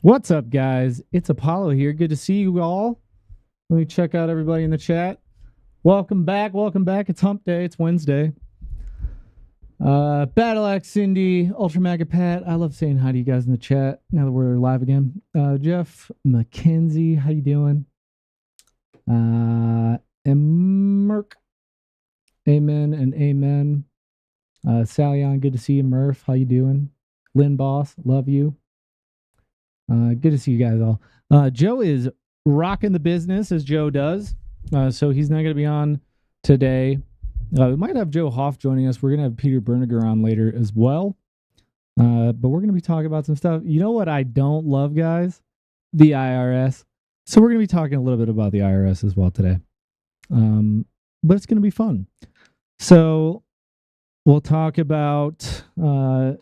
What's up, guys? It's Apollo here. Good to see you all. Let me check out everybody in the chat. Welcome back. Welcome back. It's Hump Day. It's Wednesday. Battle Axe Cindy, Ultra Mega Pat. I love saying hi to you guys in the chat now that we're live again. Jeff McKenzie, how you doing? Merk. Amen and amen. Sallyon, good to see you. Murph, how you doing? Lynn Boss, love you. Good to see you guys all. Joe is rocking the business as Joe does. So he's not going to be on today. We might have Joe Hoff joining us. We're going to have Peter Bernegger on later as well. But we're going to be talking about some stuff. You know what I don't love, guys? The IRS. So we're going to be talking a little bit about the IRS as well today. But it's going to be fun. So we'll talk about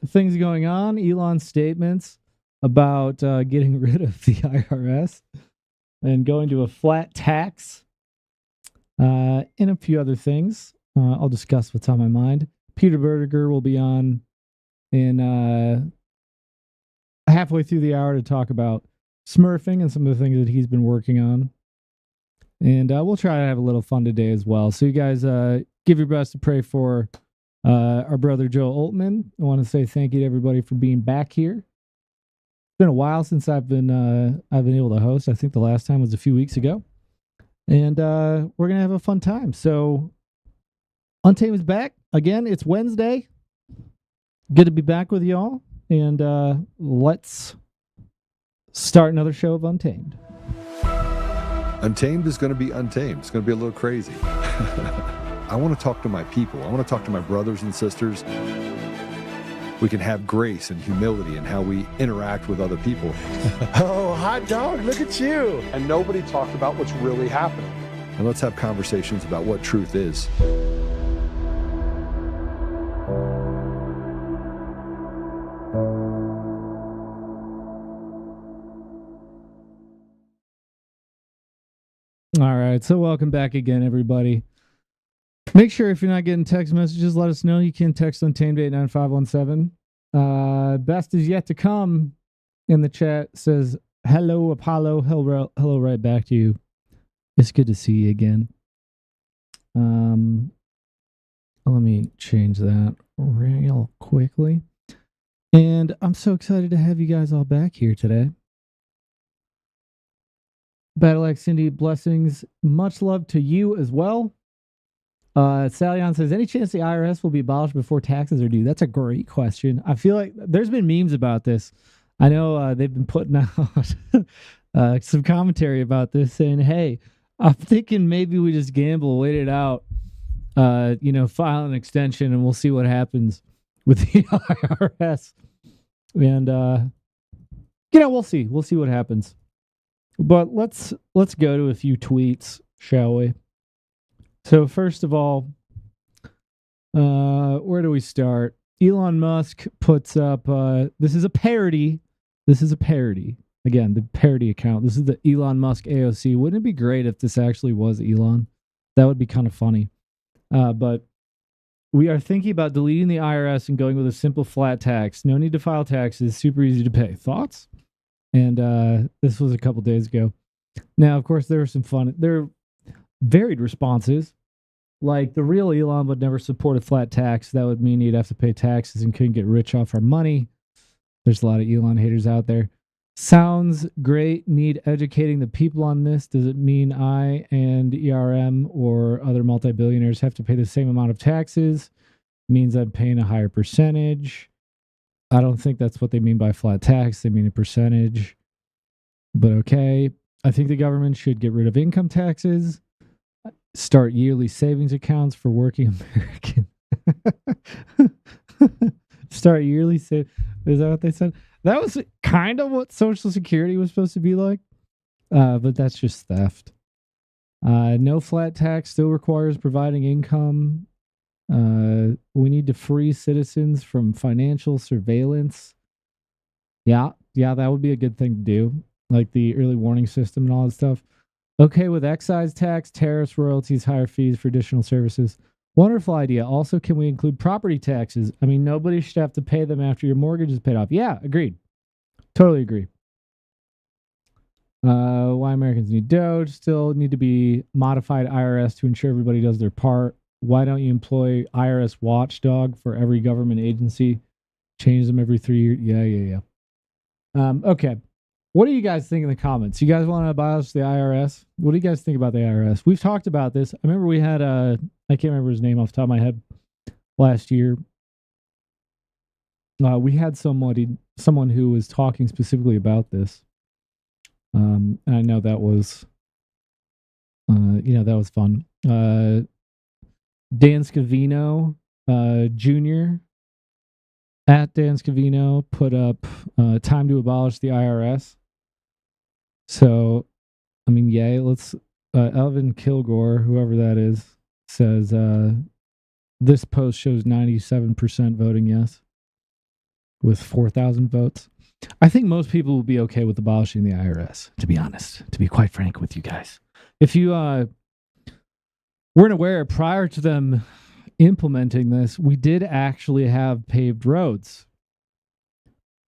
things going on, Elon's statements about getting rid of the IRS and going to a flat tax, and a few other things. I'll discuss what's on my mind. Peter Bernegger will be on in halfway through the hour to talk about Smurfing and some of the things that he's been working on. And we'll try to have a little fun today as well. So you guys give your best to pray for our brother Joe Oltman. I want to say thank you to everybody for being back here. Been a while since I've been able to host. I think the last time was a few weeks ago, and we're gonna have a fun time. So, Untamed is back again. It's Wednesday. Good to be back with y'all, and let's start another show of Untamed. Untamed is going to be untamed. It's going to be a little crazy. I want to talk to my people. I want to talk to my brothers and sisters. We can have grace and humility in how we interact with other people. Oh, hot dog, look at you. And nobody talked about what's really happening. And let's have conversations about what truth is. All right, so welcome back again, everybody. Make sure if you're not getting text messages, let us know. You can text Untamed 89517. Best is yet to come in the chat. Says, hello, Apollo. Hello right back to you. It's good to see you again. Let me change that real quickly. And I'm so excited to have you guys all back here today. Battle Axe Cindy, blessings. Much love to you as well. Sallyon says, any chance the IRS will be abolished before taxes are due? That's a great question. I feel like there's been memes about this. I know they've been putting out some commentary about this saying, hey, I'm thinking maybe we just gamble, wait it out, file an extension and we'll see what happens with the IRS. And, we'll see. We'll see what happens. But let's go to a few tweets, shall we? So first of all, where do we start? Elon Musk puts up, this is a parody. Again, the parody account. This is the Elon Musk AOC. Wouldn't it be great if this actually was Elon? That would be kind of funny. But we are thinking about deleting the IRS and going with a simple flat tax. No need to file taxes. Super easy to pay. Thoughts? And this was a couple days ago. Now, of course, there are varied responses. Like the real Elon would never support a flat tax. That would mean he'd have to pay taxes and couldn't get rich off our money. There's a lot of Elon haters out there. Sounds great. Need educating the people on this. Does it mean I and ERM or other multi-billionaires have to pay the same amount of taxes? Means I'm paying a higher percentage. I don't think that's what they mean by flat tax. They mean a percentage. But okay. I think the government should get rid of income taxes. Start yearly savings accounts for working Americans. Start yearly Is that what they said? That was kind of what Social Security was supposed to be like. But that's just theft. No flat tax still requires providing income. We need to free citizens from financial surveillance. Yeah, that would be a good thing to do. Like the early warning system and all that stuff. Okay with excise tax, tariffs, royalties, higher fees for additional services. Wonderful idea. Also, can we include property taxes? I mean, nobody should have to pay them after your mortgage is paid off. Yeah, agreed. Totally agree. Why Americans need DOGE, still need to be modified IRS to ensure everybody does their part. Why don't you employ IRS watchdog for every government agency? Change them every 3 years. Yeah. Okay. What do you guys think in the comments? You guys want to abolish the IRS? What do you guys think about the IRS? We've talked about this. I remember we had I can't remember his name off the top of my head last year. We had someone who was talking specifically about this. And I know that was, that was fun. Dan Scavino, Jr. at Dan Scavino put up time to abolish the IRS. So, I mean, yay. Let's, Elvin Kilgore, whoever that is, says this post shows 97% voting yes with 4,000 votes. I think most people will be okay with abolishing the IRS, to be honest, to be quite frank with you guys. If you weren't aware, prior to them implementing this, we did actually have paved roads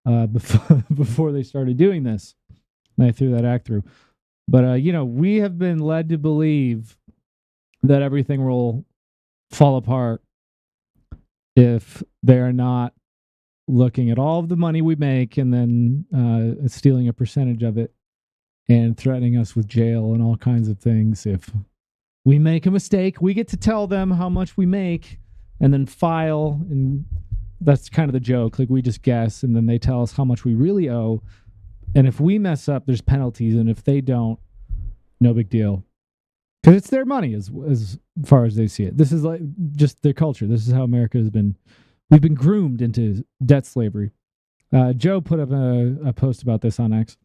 before they started doing this. And I threw that act through. But, we have been led to believe that everything will fall apart if they are not looking at all of the money we make and then stealing a percentage of it and threatening us with jail and all kinds of things. If we make a mistake, we get to tell them how much we make and then file, and that's kind of the joke. Like, we just guess, and then they tell us how much we really owe. And if we mess up, there's penalties, and if they don't, no big deal. Because it's their money as far as they see it. This is like just their culture. This is how America has been. We've been groomed into debt slavery. Joe put up a post about this on X.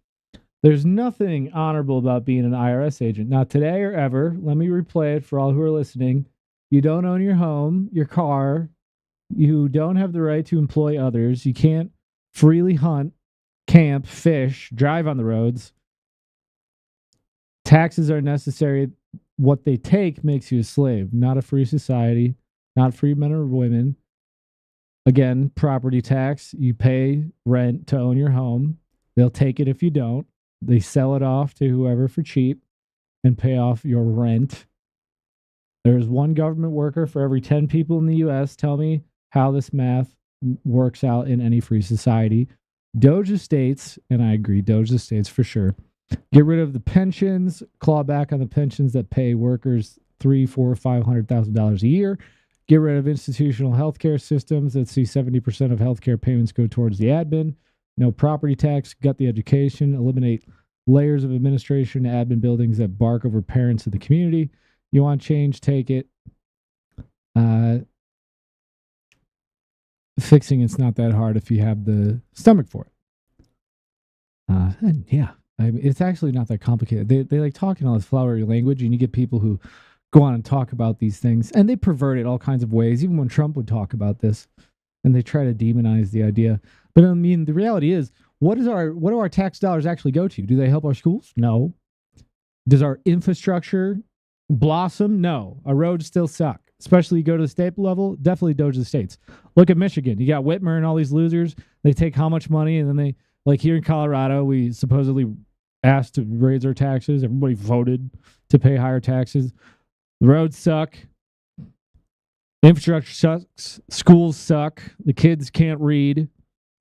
There's nothing honorable about being an IRS agent. Not today or ever. Let me replay it for all who are listening. You don't own your home, your car. You don't have the right to employ others. You can't freely hunt, camp, fish, drive on the roads. Taxes are necessary. What they take makes you a slave, not a free society, not free men or women. Again, property tax. You pay rent to own your home. They'll take it if you don't. They sell it off to whoever for cheap and pay off your rent. There's one government worker for every 10 people in the U.S. Tell me how this math works out in any free society. DOGE estates, and I agree, DOGE estates for sure. Get rid of the pensions, claw back on the pensions that pay workers $300,000, $400,000, $500,000 a year. Get rid of institutional healthcare systems that see 70% of healthcare payments go towards the admin. No property tax, gut the education, eliminate layers of administration, admin buildings that bark over parents of the community. You want change, take it. Fixing it's not that hard if you have the stomach for it. And yeah, I mean, it's actually not that complicated. They like talking all this flowery language, and you get people who go on and talk about these things, and they pervert it all kinds of ways. Even when Trump would talk about this, and they try to demonize the idea. But I mean, the reality is, what do our tax dollars actually go to? Do they help our schools? No. Does our infrastructure blossom? No. Our roads still suck. Especially you go to the state level, definitely DOGE the states. Look at Michigan. You got Whitmer and all these losers. They take how much money, and then they, like here in Colorado, we supposedly asked to raise our taxes. Everybody voted to pay higher taxes. The roads suck. Infrastructure sucks. Schools suck. The kids can't read.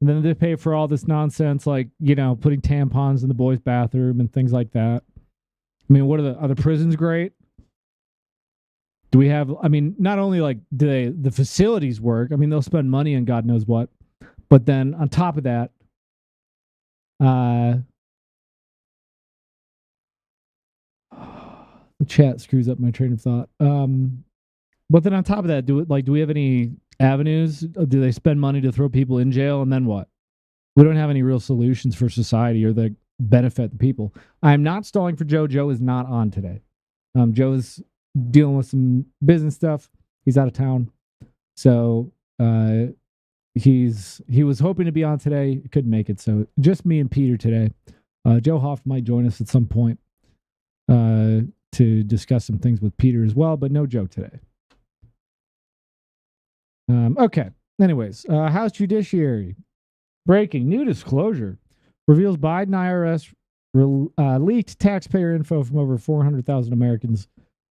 And then they pay for all this nonsense, like, putting tampons in the boys' bathroom and things like that. I mean, are the prisons great? Do we have, not only like do the facilities work, they'll spend money on God knows what, but then on top of that, the chat screws up my train of thought. But then on top of that, do we have any avenues? Do they spend money to throw people in jail, and then what? We don't have any real solutions for society or that benefit the people. I'm not stalling for Joe. Joe is not on today. Joe is dealing with some business stuff. He's out of town. So he was hoping to be on today. Couldn't make it. So just me and Peter today. Joe Hoff might join us at some point to discuss some things with Peter as well, but no Joe today. Okay. Anyways, House Judiciary. Breaking. New disclosure. Reveals Biden IRS leaked taxpayer info from over 400,000 Americans,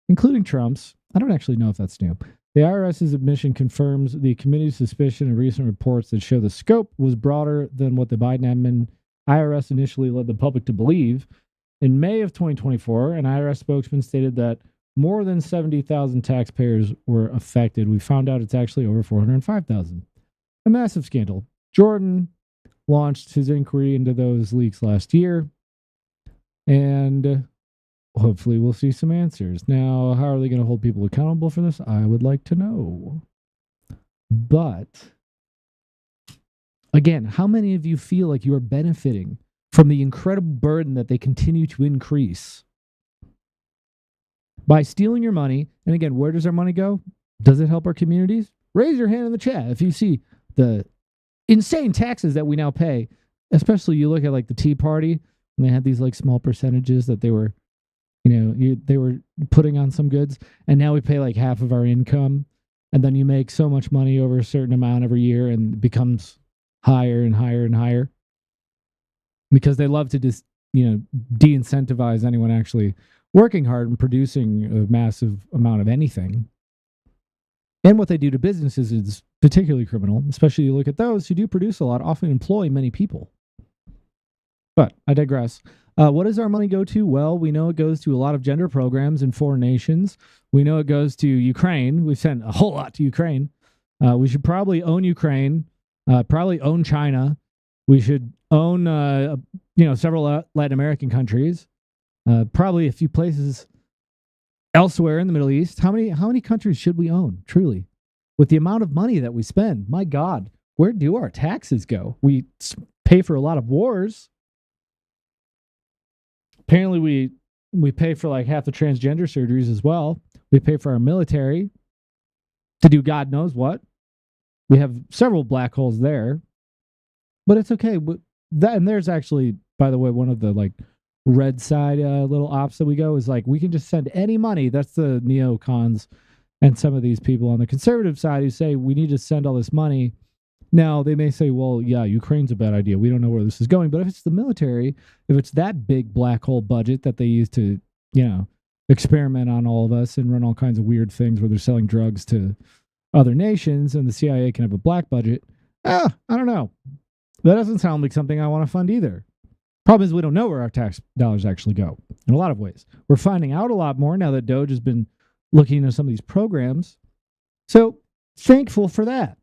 including Trump's. I don't actually know if that's new. The IRS's admission confirms the committee's suspicion in recent reports that show the scope was broader than what the Biden admin IRS initially led the public to believe. In May of 2024, an IRS spokesman stated that more than 70,000 taxpayers were affected. We found out it's actually over 405,000. A massive scandal. Jordan launched his inquiry into those leaks last year, and hopefully we'll see some answers. Now, how are they going to hold people accountable for this? I would like to know. But, again, how many of you feel like you are benefiting from the incredible burden that they continue to increase? By stealing your money, and again, where does our money go? Does it help our communities? Raise your hand in the chat if you see the insane taxes that we now pay. Especially you look at like the Tea Party, and they had these like small percentages that they were, they were putting on some goods, and now we pay like half of our income, and then you make so much money over a certain amount every year, and it becomes higher and higher and higher because they love to just de-incentivize anyone actually working hard and producing a massive amount of anything. And what they do to businesses is particularly criminal, especially you look at those who do produce a lot, often employ many people. But I digress. What does our money go to? Well, we know it goes to a lot of gender programs in foreign nations. We know it goes to Ukraine. We've sent a whole lot to Ukraine. We should probably own Ukraine, probably own China. We should own, several Latin American countries. Probably a few places elsewhere in the Middle East. How many countries should we own, truly? With the amount of money that we spend, my God, where do our taxes go? We pay for a lot of wars. Apparently, we pay for like half the transgender surgeries as well. We pay for our military to do God knows what. We have several black holes there. But it's okay. And there's actually, by the way, one of the like red side little ops that we go is like we can just send any money. That's the neocons and some of these people on the conservative side who say we need to send all this money. Now they may say, well, yeah, Ukraine's a bad idea. We don't know where this is going. But if it's the military, if it's that big black hole budget that they use to, experiment on all of us and run all kinds of weird things where they're selling drugs to other nations and the CIA can have a black budget, I don't know. That doesn't sound like something I want to fund either. Problem is we don't know where our tax dollars actually go in a lot of ways. We're finding out a lot more now that DOGE has been looking into some of these programs. So thankful for that.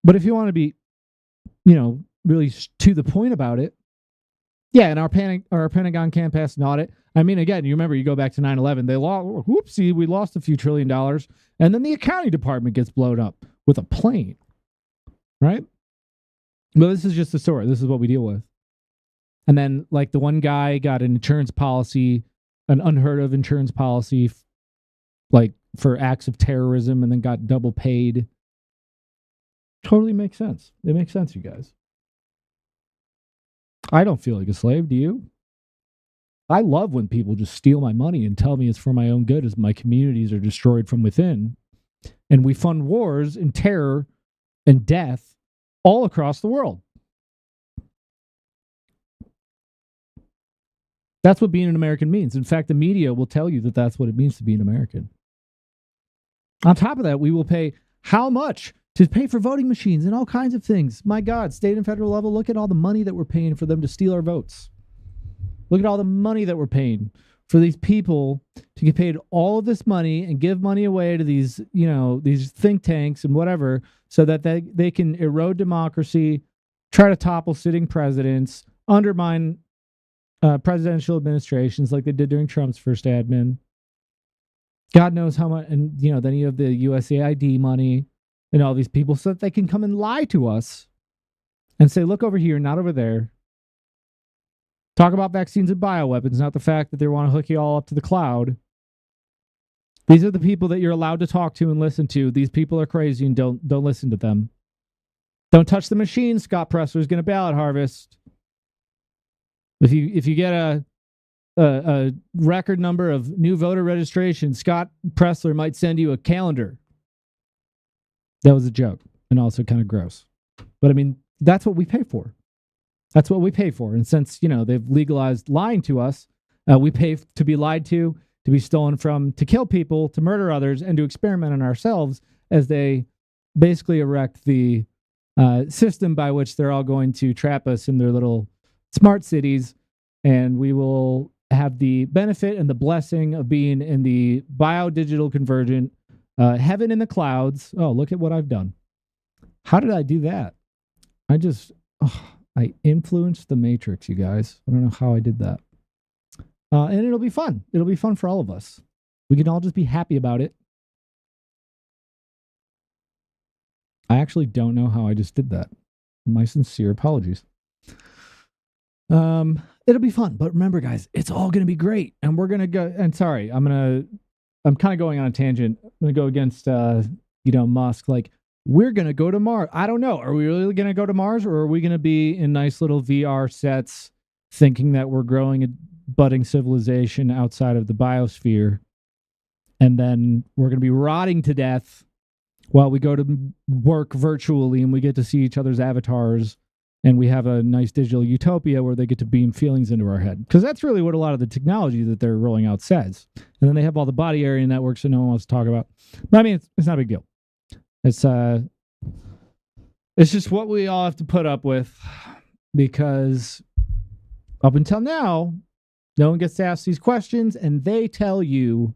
But if you want to be, really to the point about it, yeah, and our Pentagon can't pass an audit. I mean, again, you remember you go back to 9/11, we lost a few $1 trillion, and then the accounting department gets blown up with a plane, right? But this is just the story. This is what we deal with. And then, like, the one guy got an insurance policy, an unheard of insurance policy, like, for acts of terrorism, and then got double paid. Totally makes sense. It makes sense, you guys. I don't feel like a slave, do you? I love when people just steal my money and tell me it's for my own good as my communities are destroyed from within. And we fund wars and terror and death all across the world. That's what being an American means. In fact, the media will tell you that that's what it means to be an American. On top of that, we will pay how much to pay for voting machines and all kinds of things. My God, state and federal level, look at all the money that we're paying for them to steal our votes. Look at all the money that we're paying for these people to get paid all of this money and give money away to these, these think tanks and whatever, so that they can erode democracy, try to topple sitting presidents, undermine presidential administrations like they did during Trump's first admin. God knows how much. And, then you have the USAID money and all these people so that they can come and lie to us and say, look over here, not over there. Talk about vaccines and bioweapons, not the fact that they want to hook you all up to the cloud. These are the people that you're allowed to talk to and listen to. These people are crazy and don't listen to them. Don't touch the machine. Scott Presler's going to ballot harvest. If you get a record number of new voter registration, Scott Presler might send you a calendar. That was a joke and also kind of gross. But I mean, that's what we pay for. That's what we pay for. And since, they've legalized lying to us, we pay to be lied to be stolen from, to kill people, to murder others, and to experiment on ourselves as they basically erect the system by which they're all going to trap us in their little smart cities. And we will have the benefit and the blessing of being in the bio-digital convergent heaven in the clouds. Oh, look at what I've done. How did I do that? I influenced the matrix, you guys. I don't know how I did that. And it'll be fun. It'll be fun for all of us. We can all just be happy about it. I actually don't know how I just did that. My sincere apologies. It'll be fun, but remember, guys, it's all going to be great. And we're going to go, and sorry, I'm kind of going on a tangent. I'm going to go against, Musk. Like, we're going to go to Mars. I don't know. Are we really going to go to Mars, or are we going to be in nice little VR sets thinking that we're growing a budding civilization outside of the biosphere, and then we're going to be rotting to death while we go to work virtually and we get to see each other's avatars and we have a nice digital utopia where they get to beam feelings into our head? Because that's really what a lot of the technology that they're rolling out says. And then they have all the body area networks that no one wants to talk about. But I mean, it's not a big deal. It's just what we all have to put up with, because up until now, no one gets to ask these questions, and they tell you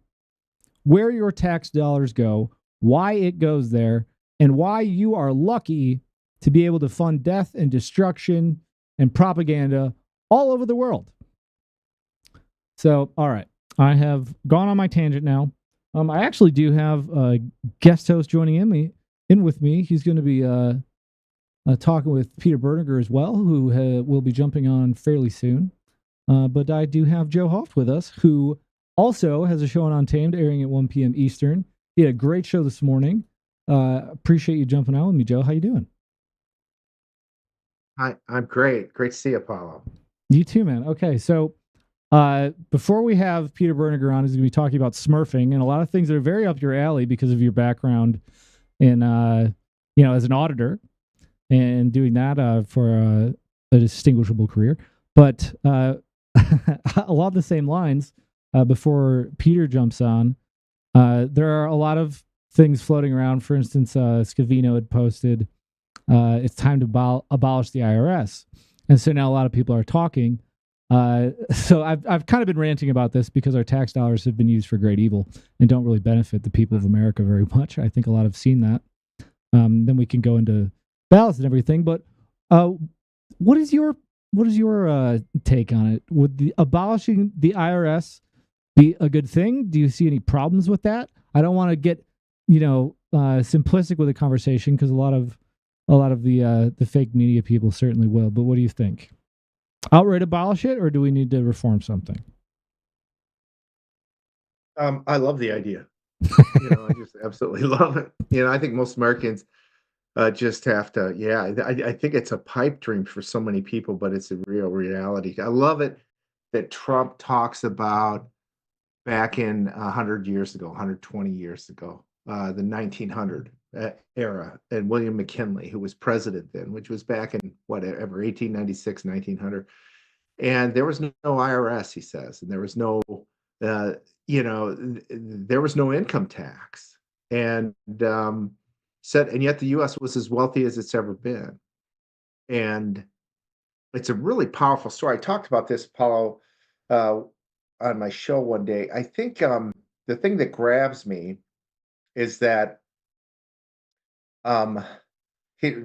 where your tax dollars go, why it goes there, and why you are lucky to be able to fund death and destruction and propaganda all over the world. So, all right, I have gone on my tangent now. I actually do have a guest host joining in with me. He's going to be talking with Peter Bernegger as well, who will be jumping on fairly soon. But I do have Joe Hoft with us, who also has a show on Untamed airing at 1 p.m. Eastern. He had a great show this morning. Appreciate you jumping on with me, Joe. How you doing? Hi, I'm great. Great to see you, Apollo. You too, man. Okay, so before we have Peter Bernegger on, he's going to be talking about Smurfing and a lot of things that are very up your alley because of your background in, as an auditor and doing that for a distinguishable career. But along the same lines, before Peter jumps on, there are a lot of things floating around. For instance, Scavino had posted, it's time to abolish the IRS. And so now a lot of people are talking. So I've kind of been ranting about this because our tax dollars have been used for great evil and don't really benefit the people of America very much. I think a lot have seen that. Then we can go into ballots and everything. But what is your take on it? Would the abolishing the IRS be a good thing? Do you see any problems with that? I don't want to get simplistic with the conversation, because a lot of the fake media people certainly will. But what do you think? Outright abolish it, or do we need to reform something? I love the idea. I just absolutely love it. I think most Americans just have to. Yeah, I think it's a pipe dream for so many people, but it's a real reality. I love it that Trump talks about back in 100 years ago, 120 years ago, the 1900 era, and William McKinley, who was president then, which was back in whatever 1896, 1900, and there was no IRS, he says, and there was no, there was no income tax, and and yet the U.S. was as wealthy as it's ever been, and it's a really powerful story. I talked about this, Paulo, on my show one day. I think the thing that grabs me is that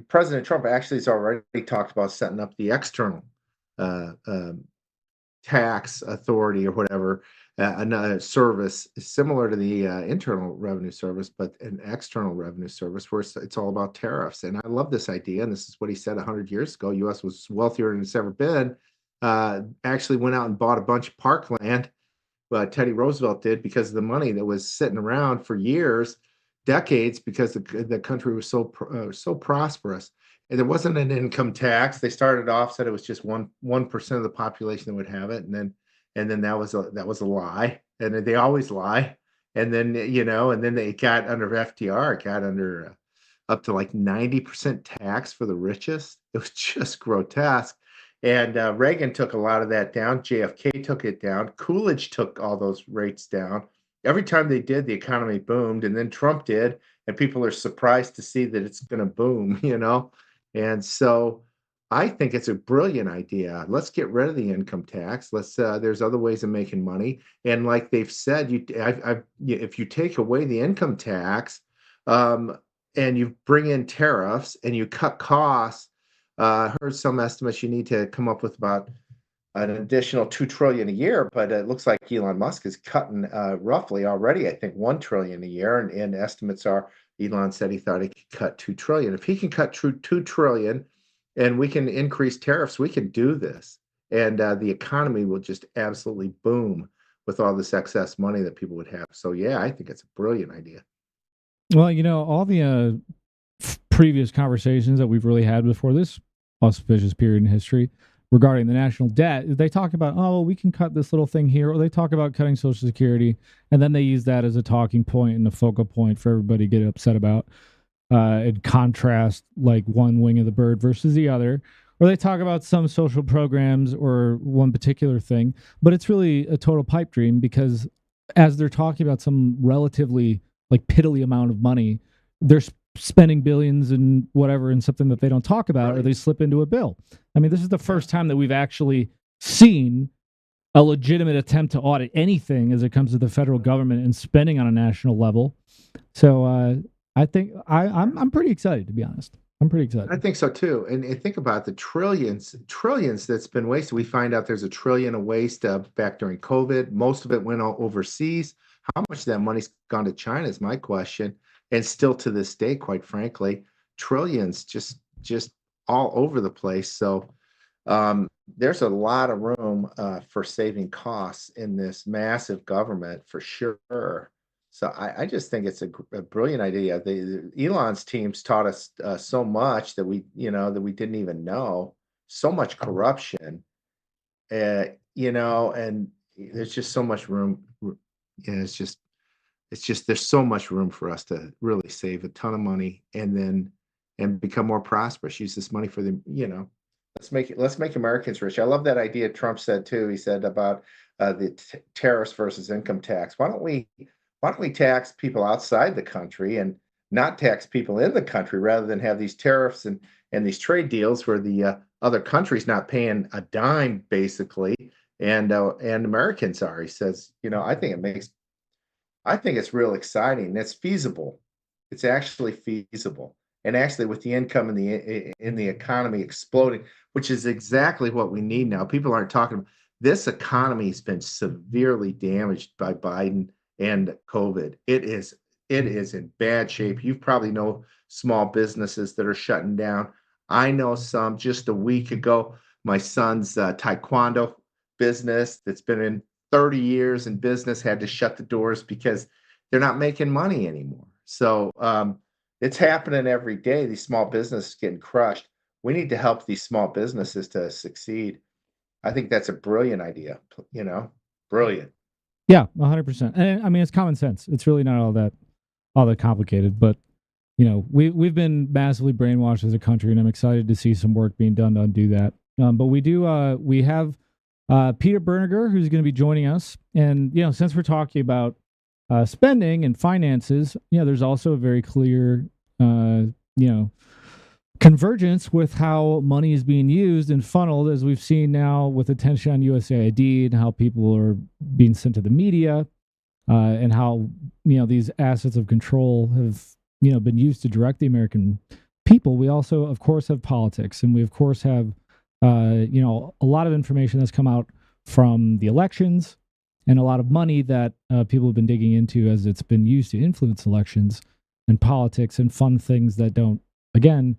President Trump actually has already talked about setting up the external tax authority or whatever, another service similar to the internal revenue service, but an external revenue service where it's all about tariffs. And I love this idea. And this is what he said 100 years ago. U.S. was wealthier than it's ever been. Actually went out and bought a bunch of parkland. Teddy Roosevelt did, because of the money that was sitting around for years, decades, because the country was so prosperous. And there wasn't an income tax. They started off, said it was just 1% of the population that would have it, and then that was a lie, and they always lie. And then and then they got under FDR, got under up to like 90% tax for the richest. It was just grotesque. And Reagan took a lot of that down. JFK took it down. Coolidge took all those rates down. Every time they did, the economy boomed, and then Trump did, and people are surprised to see that it's going to boom, you know? And so I think it's a brilliant idea. Let's get rid of the income tax. There's other ways of making money. And like they've said, if you take away the income tax, um, and you bring in tariffs and you cut costs, I heard some estimates you need to come up with about an additional 2 trillion a year, but it looks like Elon Musk is cutting roughly already, I think 1 trillion a year, and estimates are Elon said he thought he could cut 2 trillion. If he can cut 2 trillion and we can increase tariffs, we can do this. And the economy will just absolutely boom with all this excess money that people would have. So yeah, I think it's a brilliant idea. Well, all the previous conversations that we've really had before this auspicious period in history regarding the national debt, they talk about, oh, well, we can cut this little thing here, or they talk about cutting Social Security, and then they use that as a talking point and a focal point for everybody to get upset about, and contrast like one wing of the bird versus the other, or they talk about some social programs or one particular thing, but it's really a total pipe dream, because as they're talking about some relatively like piddly amount of money, they're spending billions and whatever in something that they don't talk about, or they slip into a bill. I mean, this is the first time that we've actually seen a legitimate attempt to audit anything as it comes to the federal government and spending on a national level. So I think I'm pretty excited, to be honest. I'm pretty excited. I think so too. And think about the trillions that's been wasted. We find out there's $1 trillion of waste back during COVID. Most of it went overseas. How much of that money's gone to China is my question. And still to this day, quite frankly, trillions just all over the place. So there's a lot of room for saving costs in this massive government for sure. So I just think it's a brilliant idea. Elon's teams taught us so much that we didn't even know. So much corruption, and there's just so much room. Yeah, it's just there's so much room for us to really save a ton of money and become more prosperous. Use this money for let's make Americans rich. I love that idea Trump said too. He said about the tariffs versus income tax. Why don't we tax people outside the country and not tax people in the country, rather than have these tariffs and these trade deals where the other country's not paying a dime basically, and Americans are. He says, I think it's real exciting. It's feasible. It's actually feasible. And actually, with the income in the economy exploding, which is exactly what we need now. People aren't talking about this. Economy has been severely damaged by Biden and COVID. It is in bad shape. You probably know small businesses that are shutting down. I know some. Just a week ago, my son's taekwondo business that's been in 30 years in business had to shut the doors because they're not making money anymore. So it's happening every day. These small businesses getting crushed. We need to help these small businesses to succeed. I think that's a brilliant idea. Brilliant. Yeah, 100%. And I mean, it's common sense. It's really not all that complicated. But we've been massively brainwashed as a country, and I'm excited to see some work being done to undo that. But we have Peter Bernegger, who's going to be joining us. And, since we're talking about spending and finances, there's also a very clear, convergence with how money is being used and funneled, as we've seen now with attention on USAID and how people are being sent to the media, and how, these assets of control have, been used to direct the American people. We also, of course, have politics, and we, of course, have a lot of information that's come out from the elections, and a lot of money that people have been digging into as it's been used to influence elections and politics and fund things that don't, again,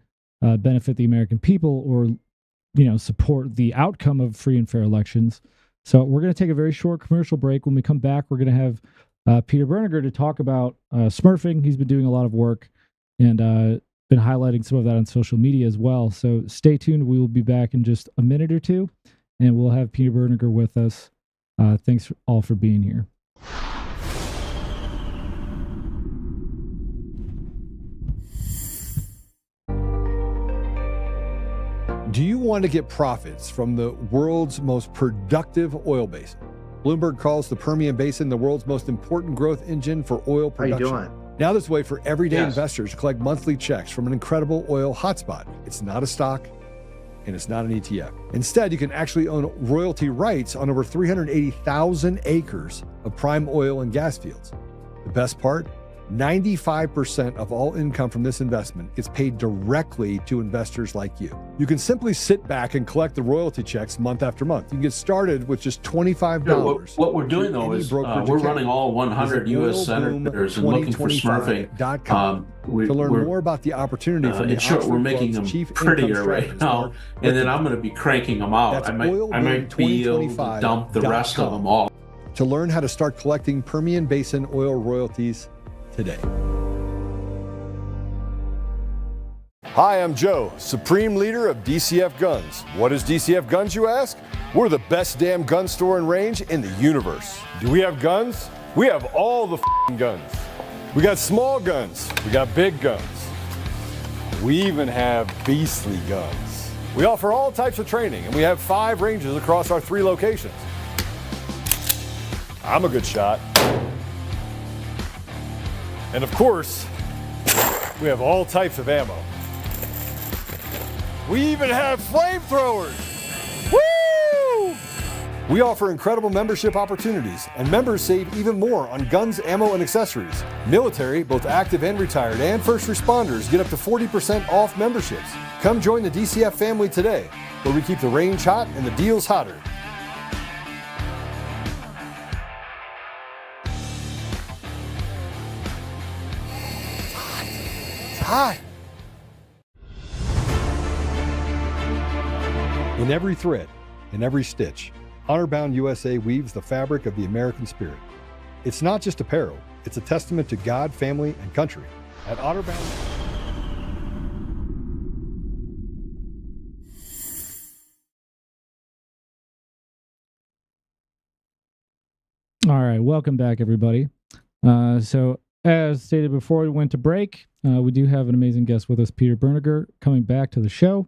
benefit the American people or, support the outcome of free and fair elections. So we're going to take a very short commercial break. When we come back, we're going to have Peter Bernegger to talk about Smurfing. He's been doing a lot of work and been highlighting some of that on social media as well. So stay tuned. We will be back in just a minute or two, and we'll have Peter Bernegger with us. Thanks all for being here. Do you want to get profits from the world's most productive oil basin? Bloomberg calls the Permian Basin the world's most important growth engine for oil production. How you doing? Now there's a way for everyday investors to collect monthly checks from an incredible oil hotspot. It's not a stock, and it's not an ETF. Instead, you can actually own royalty rights on over 380,000 acres of prime oil and gas fields. The best part? 95% of all income from this investment gets paid directly to investors like you. You can simply sit back and collect the royalty checks month after month. You can get started with just $25. What we're doing, though, is we're running all 100 U.S. senators and looking for Smurfing. To learn more about the opportunity from the short, we're making them prettier right now, and then I'm going to be cranking them out. I might be able to dump the rest of them all. To learn how to start collecting Permian Basin oil royalties today. Hi, I'm Joe, Supreme Leader of DCF Guns. What is DCF Guns, you ask? We're the best damn gun store and range in the universe. Do we have guns? We have all the guns. We got small guns. We got big guns. We even have beastly guns. We offer all types of training, and we have 5 ranges across our 3 locations. I'm a good shot. And of course, we have all types of ammo. We even have flamethrowers. Woo! We offer incredible membership opportunities, and members save even more on guns, ammo, and accessories. Military, both active and retired, and first responders get up to 40% off memberships. Come join the DCF family today, where we keep the range hot and the deals hotter. Hi. In every thread, in every stitch, Honor-Bound USA weaves the fabric of the American spirit. It's not just apparel, it's a testament to God, family, and country. At Honor-Bound... All right, welcome back, everybody. So, as stated before we went to break, we do have an amazing guest with us, Peter Bernegger, coming back to the show.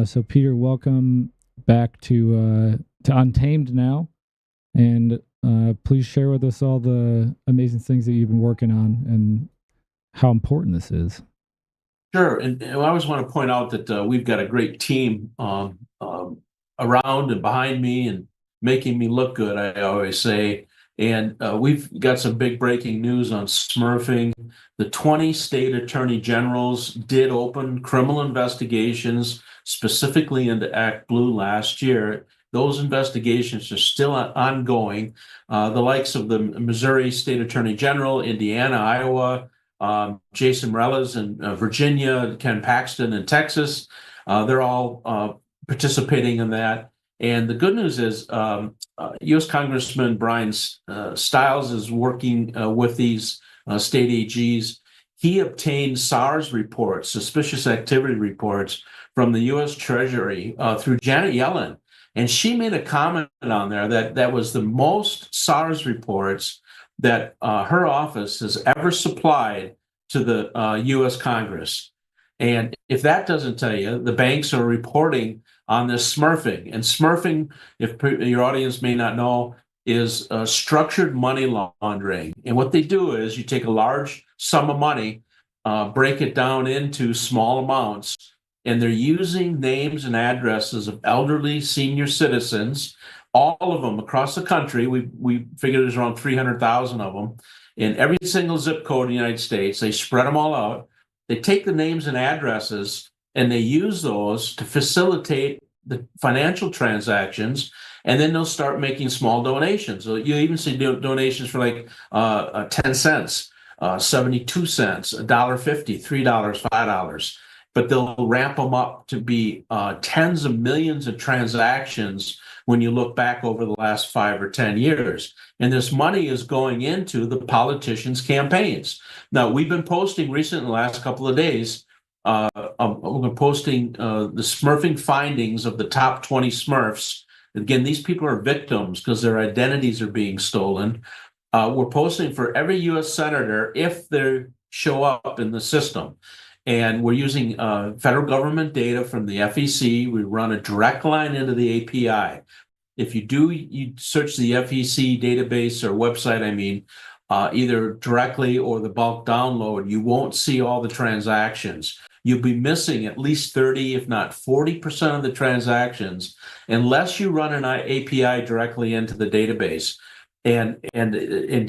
So, Peter, welcome back to Untamed now, and please share with us all the amazing things that you've been working on and how important this is. Sure, and I always want to point out that we've got a great team around and behind me and making me look good, I always say. And we've got some big breaking news on Smurfing. The 20 state attorney generals did open criminal investigations specifically into Act Blue last year. Those investigations are still ongoing. The likes of the Missouri State Attorney General, Indiana, Iowa, Jason Mrellas in Virginia, Ken Paxton in Texas, they're all participating in that. And the good news is U.S. Congressman Brian Stiles is working with these state AGs. He obtained SARS reports, suspicious activity reports, from the U.S. Treasury through Janet Yellen. And she made a comment on there that was the most SARS reports that her office has ever supplied to the U.S. Congress. And if that doesn't tell you, the banks are reporting on this Smurfing. And Smurfing, if your audience may not know, is structured money laundering. And what they do is you take a large sum of money, break it down into small amounts, and they're using names and addresses of elderly senior citizens, all of them across the country. We figured there's around 300,000 of them in every single zip code in the United States. They spread them all out. They take the names and addresses and they use those to facilitate the financial transactions, and then they'll start making small donations. So you even see donations for like 10 cents, 72 cents, $1.50, $3, $5. But they'll ramp them up to be tens of millions of transactions when you look back over the last 5 or 10 years. And this money is going into the politicians' campaigns. Now, we've been posting recently, the last couple of days, we're posting the Smurfing findings of the top 20 Smurfs. Again, these people are victims because their identities are being stolen. We're posting for every U.S. senator if they show up in the system. And we're using federal government data from the FEC. We run a direct line into the API. If you search the FEC database or website, either directly or the bulk download, you won't see all the transactions. You'll be missing at least 30, if not 40% of the transactions, unless you run an API directly into the database. And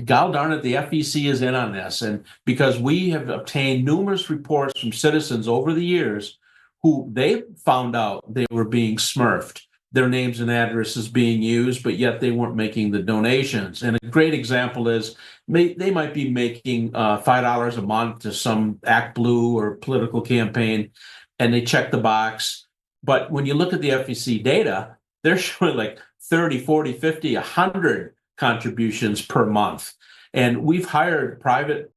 god darn it, the FEC is in on this. And because we have obtained numerous reports from citizens over the years who they found out they were being smurfed, their names and addresses being used, but yet they weren't making the donations. And a great example is they might be making $5 a month to some Act Blue or political campaign, and they check the box. But when you look at the FEC data, they're showing like 30, 40, 50, 100 contributions per month. And we've hired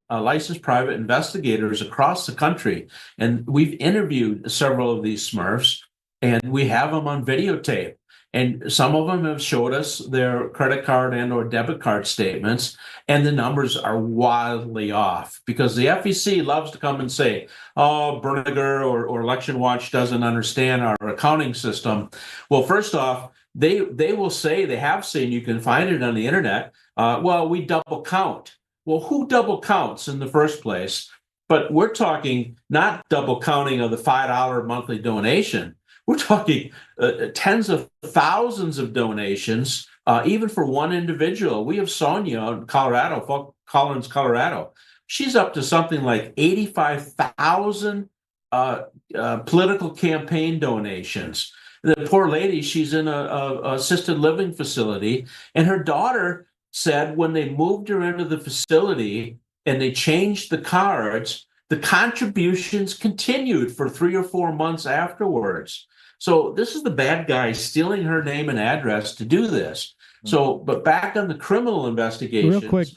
licensed private investigators across the country, and we've interviewed several of these Smurfs, and we have them on videotape. And some of them have showed us their credit card and or debit card statements, and the numbers are wildly off because the FEC loves to come and say, oh, Bernegger or Election Watch doesn't understand our accounting system. Well, first off, they will say, they have seen, you can find it on the internet, well, we double count. Well, who double counts in the first place? But we're talking not double counting of the $5 monthly donation. We're talking tens of thousands of donations, even for one individual. We have Sonia in Colorado, Fort Collins, Colorado. She's up to something like 85,000 political campaign donations. The poor lady, she's in a assisted living facility, and her daughter said when they moved her into the facility and they changed the cards, the contributions continued for 3 or 4 months afterwards. So this is the bad guy stealing her name and address to do this. So, but back on the criminal investigations. Real quick,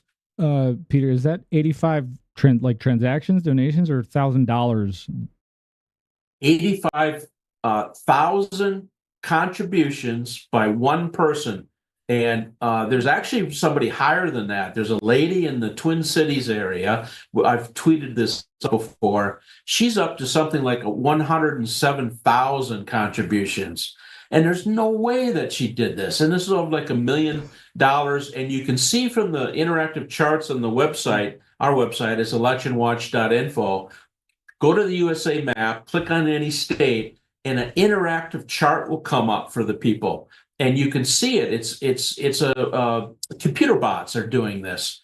Peter, is that 85 transactions, donations, or $1,000? 85,000 contributions by one person. And there's actually somebody higher than that. There's a lady in the Twin Cities area. I've tweeted this before. She's up to something like 107,000 contributions. And there's no way that she did this. And this is over like $1 million. And you can see from the interactive charts on the website, our website is electionwatch.info. Go to the USA map, click on any state, and an interactive chart will come up for the people. And you can see it. It's computer bots are doing this.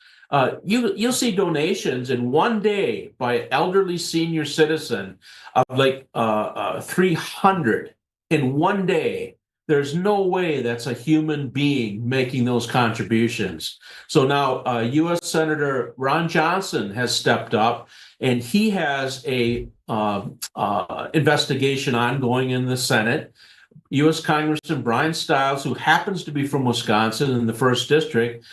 You'll see donations in one day by an elderly senior citizen of like 300 in one day. There's no way that's a human being making those contributions. So now U.S. Senator Ron Johnson has stepped up, and he has a investigation ongoing in the Senate. U.S. Congressman Brian Stiles, who happens to be from Wisconsin in the 1st District,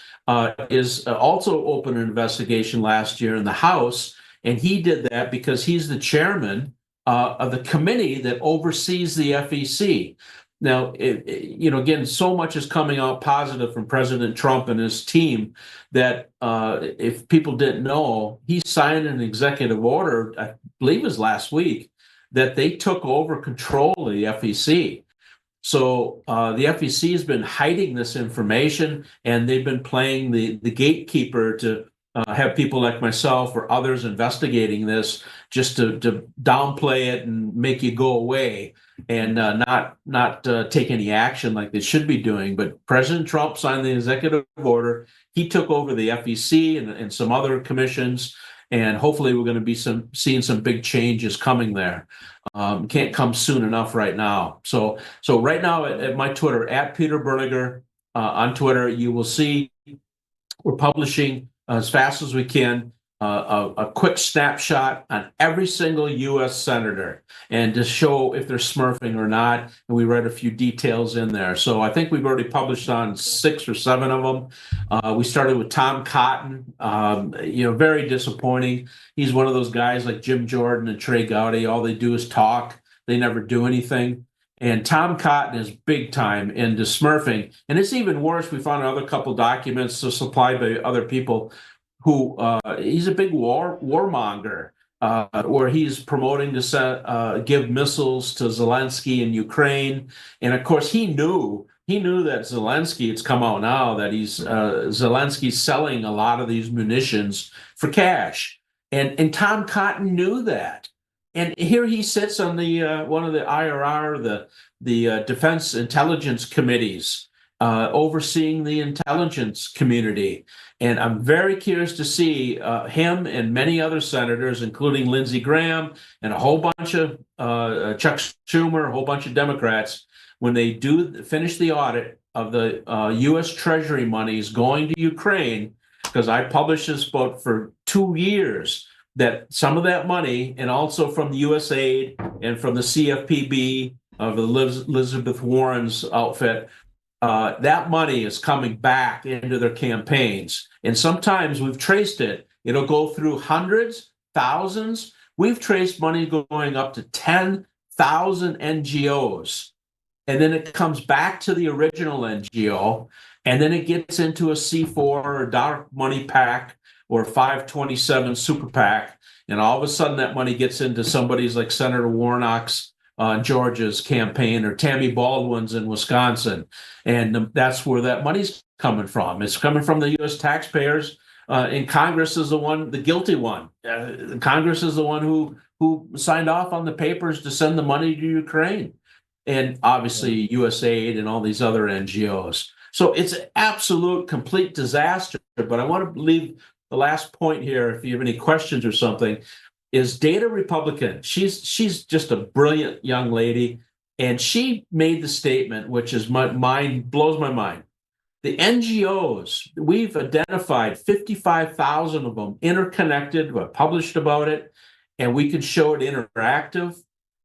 is also opened an investigation last year in the House, and he did that because he's the chairman of the committee that oversees the FEC. Now, again, so much is coming out positive from President Trump and his team that if people didn't know, he signed an executive order, I believe it was last week, that they took over control of the FEC. So the FEC has been hiding this information, and they've been playing the gatekeeper to have people like myself or others investigating this just to downplay it and make you go away and not take any action like they should be doing. But President Trump signed the executive order. He took over the FEC and some other commissions, and hopefully we're going to be seeing some big changes coming there. Can't come soon enough right now. So right now at my Twitter, at Peter Bernegger on Twitter, you will see we're publishing as fast as we can a quick snapshot on every single U.S. senator and to show if they're smurfing or not. And we read a few details in there. So I think we've already published on 6 or 7 of them. We started with Tom Cotton, very disappointing. He's one of those guys like Jim Jordan and Trey Gowdy. All they do is talk. They never do anything. And Tom Cotton is big time into smurfing. And it's even worse. We found another couple documents supplied by other people who he's a big warmonger. where he's promoting to give missiles to Zelensky in Ukraine. And of course, he knew that Zelensky, it's come out now that Zelensky's selling a lot of these munitions for cash. And Tom Cotton knew that. And here he sits on the one of the IRR, the Defense Intelligence Committees, overseeing the intelligence community. And I'm very curious to see him and many other senators, including Lindsey Graham and a whole bunch of Chuck Schumer, a whole bunch of Democrats, when they do finish the audit of the U.S. Treasury monies going to Ukraine, because I published this book for 2 years, that some of that money, and also from the USAID and from the CFPB of Elizabeth Warren's outfit, that money is coming back into their campaigns. And sometimes we've traced it. It'll go through hundreds, thousands. We've traced money going up to 10,000 NGOs. And then it comes back to the original NGO. And then it gets into a C4 or dark money pack or 527 super PAC. And all of a sudden that money gets into somebody's like Senator Warnock's Georgia's campaign, or Tammy Baldwin's in Wisconsin. And that's where that money's coming from. It's coming from the U.S. taxpayers. And Congress is the guilty one. Congress is the one who signed off on the papers to send the money to Ukraine. And obviously USAID and all these other NGOs. So it's an absolute, complete disaster. But I want to leave the last point here, if you have any questions or something, is Data Republican. She's just a brilliant young lady. And she made the statement, which is blows my mind. The NGOs, we've identified 55,000 of them interconnected, published about it, and we can show it interactive.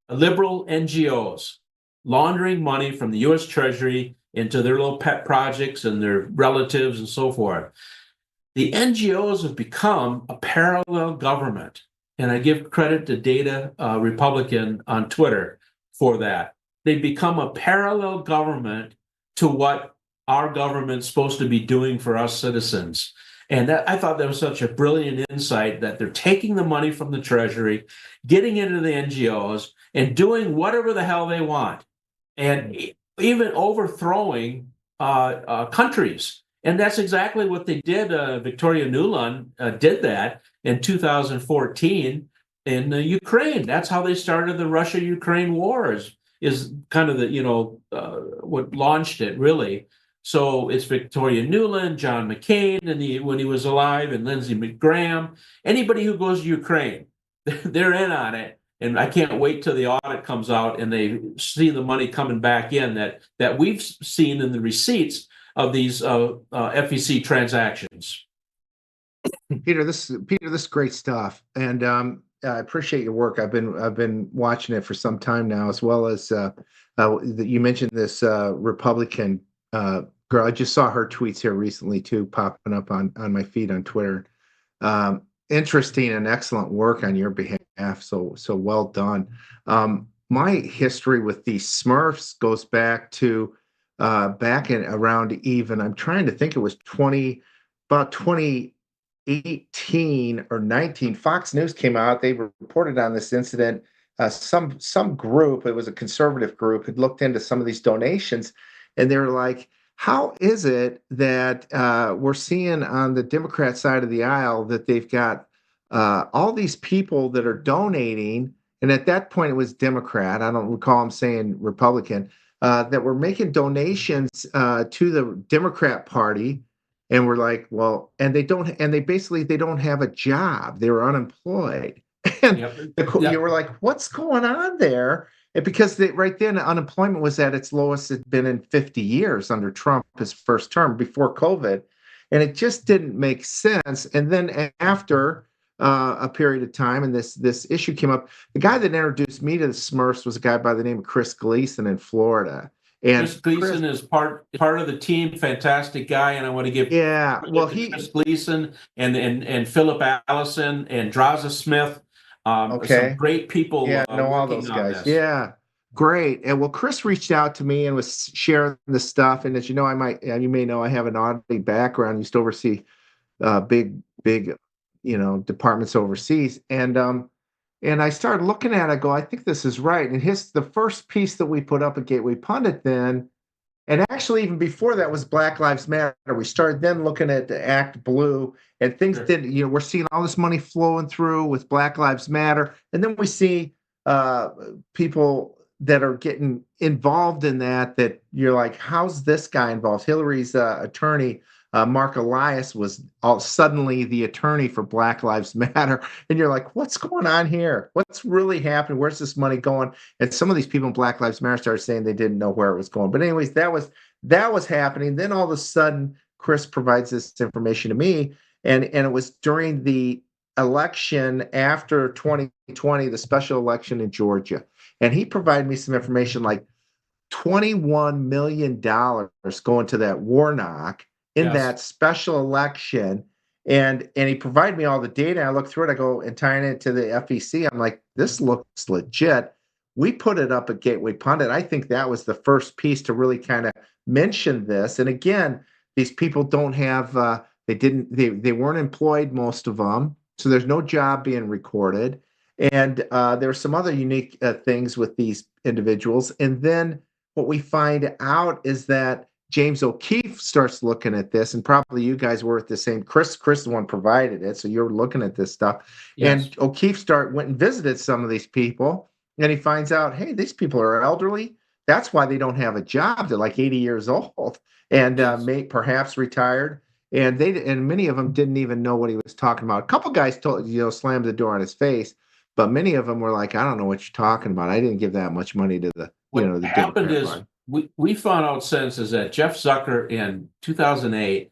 Liberal NGOs laundering money from the U.S. Treasury into their little pet projects and their relatives and so forth. The NGOs have become a parallel government. And I give credit to Data Republican on Twitter for that. They become a parallel government to what our government's supposed to be doing for us citizens. And I thought that was such a brilliant insight, that they're taking the money from the Treasury, getting into the NGOs, and doing whatever the hell they want, and even overthrowing countries. And that's exactly what they did. Victoria Nuland did that in 2014 in Ukraine. That's how they started the Russia-Ukraine wars, is kind of what launched it, really. So it's Victoria Nuland, John McCain, and when he was alive, and Lindsey Graham. Anybody who goes to Ukraine, they're in on it. And I can't wait till the audit comes out and they see the money coming back in that we've seen in the receipts of these FEC transactions. Peter, this is great stuff, and I appreciate your work. I've been watching it for some time now, as well as you mentioned this Republican girl. I just saw her tweets here recently too, popping up on my feed on Twitter. Interesting and excellent work on your behalf. So well done. My history with these Smurfs goes back to back in around even, I'm trying to think, it was about 2018 or 19. Fox News came out. They reported on this incident. Some group, it was a conservative group, had looked into some of these donations, and they were like, how is it that we're seeing on the Democrat side of the aisle that they've got all these people that are donating, and at that point it was Democrat, I don't recall them saying Republican, that were making donations to the Democrat Party, and we're like, well, and they don't have a job, they were unemployed, and you were like, what's going on there? And because right then unemployment was at its lowest it's been in 50 years under Trump, his first term before COVID, and it just didn't make sense. And then after a period of time, and this issue came up, the guy that introduced me to the Smurfs was a guy by the name of Chris Gleason in Florida. And Chris Gleason is part of the team, fantastic guy, and I want to give Chris Gleason and Philip Allison and Draza Smith. Some great people. Yeah, know all those guys. Yeah, great. And well, Chris reached out to me and was sharing the stuff. And as you know, you may know, I have an auditing background. Used to oversee big, departments overseas. And And I started looking at it, I go, I think this is right. And the first piece that we put up at Gateway Pundit then, and actually even before that was Black Lives Matter. We started then looking at the Act Blue, and things Sure. we're seeing all this money flowing through with Black Lives Matter. And then we see people that are getting involved in that you're like, how's this guy involved? Hillary's attorney, Mark Elias, was suddenly the attorney for Black Lives Matter. And you're like, what's going on here? What's really happening? Where's this money going? And some of these people in Black Lives Matter started saying they didn't know where it was going. But anyways, that was happening. Then all of a sudden, Chris provides this information to me. And it was during the election after 2020, the special election in Georgia. And he provided me some information like $21 million going to that Warnock in that special election. And he provided me all the data. I looked through it. I go and tying it to the FEC. I'm like, this looks legit. We put it up at Gateway Pundit. I think that was the first piece to really kind of mention this. And again, these people don't have, they weren't employed, most of them. So there's no job being recorded. And there are some other unique things with these individuals. And then what we find out is that James O'Keefe starts looking at this, and probably you guys were at the same. Chris the one provided it, so you're looking at this stuff. Yes. And O'Keefe went and visited some of these people, and he finds out, hey, these people are elderly. That's why they don't have a job. They're like 80 years old and may perhaps retired. And many of them didn't even know what he was talking about. A couple guys slammed the door on his face. But many of them were like, I don't know what you're talking about. I didn't give that much money to the, What the happened Democrat is we found out since is that Jeff Zucker in 2008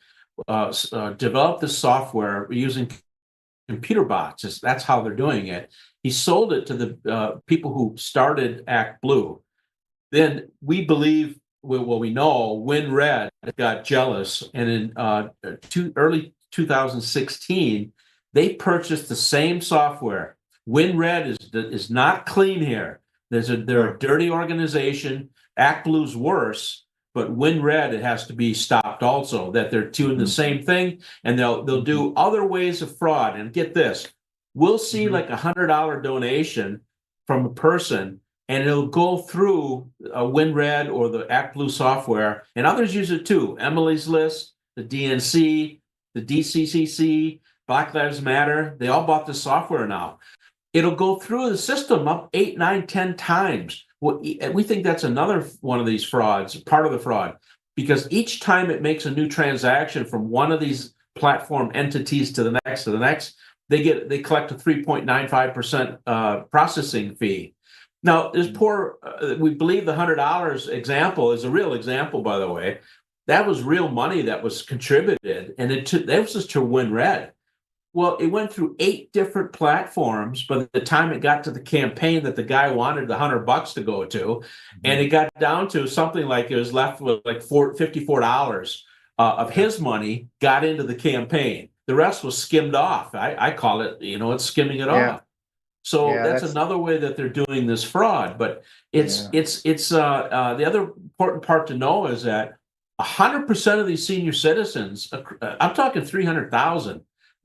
developed this software using computer bots. That's how they're doing it. He sold it to the people who started Act Blue. Then we believe, we know WinRed got jealous, and in early 2016, they purchased the same software. WinRed is not clean here. They're a dirty organization. Act Blue's worse, but WinRed, it has to be stopped also. That they're doing the same thing, and they'll do other ways of fraud. And get this, we'll see like $100 donation from a person, and it'll go through WinRed or the Act Blue software, and others use it too. Emily's List, the DNC, the DCCC, Black Lives Matter, they all bought this software now. It'll go through the system up 8, 9, 10 times. We think that's another one of these frauds, part of the fraud, because each time it makes a new transaction from one of these platform entities to the next, they collect a 3.95% processing fee. Now, this we believe the $100 example is a real example, by the way. That was real money that was contributed, and that was just to WinRed. Well, it went through 8 different platforms by the time it got to the campaign that the guy wanted the $100 to go to, and it got down to something like it was left with like $54 of his money got into the campaign. The rest was skimmed off. I call it, it's skimming it off. So that's another way that they're doing this fraud. But it's the other important part to know is that 100% of these senior citizens, I'm talking 300,000.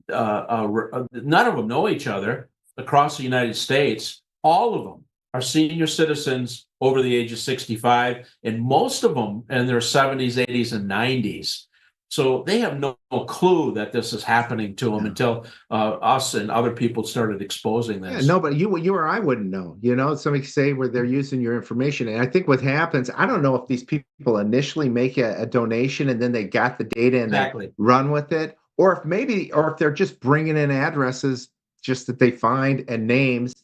None of them know each other across the United States. All of them are senior citizens over the age of 65, and most of them in their 70s, 80s, and 90s. So they have no clue that this is happening to them until us and other people started exposing this. Yeah, no, but you or I wouldn't know. Somebody say where they're using your information. And I think what happens, I don't know if these people initially make a donation and then they got the data and they run with it, or if they're just bringing in addresses just that they find and names,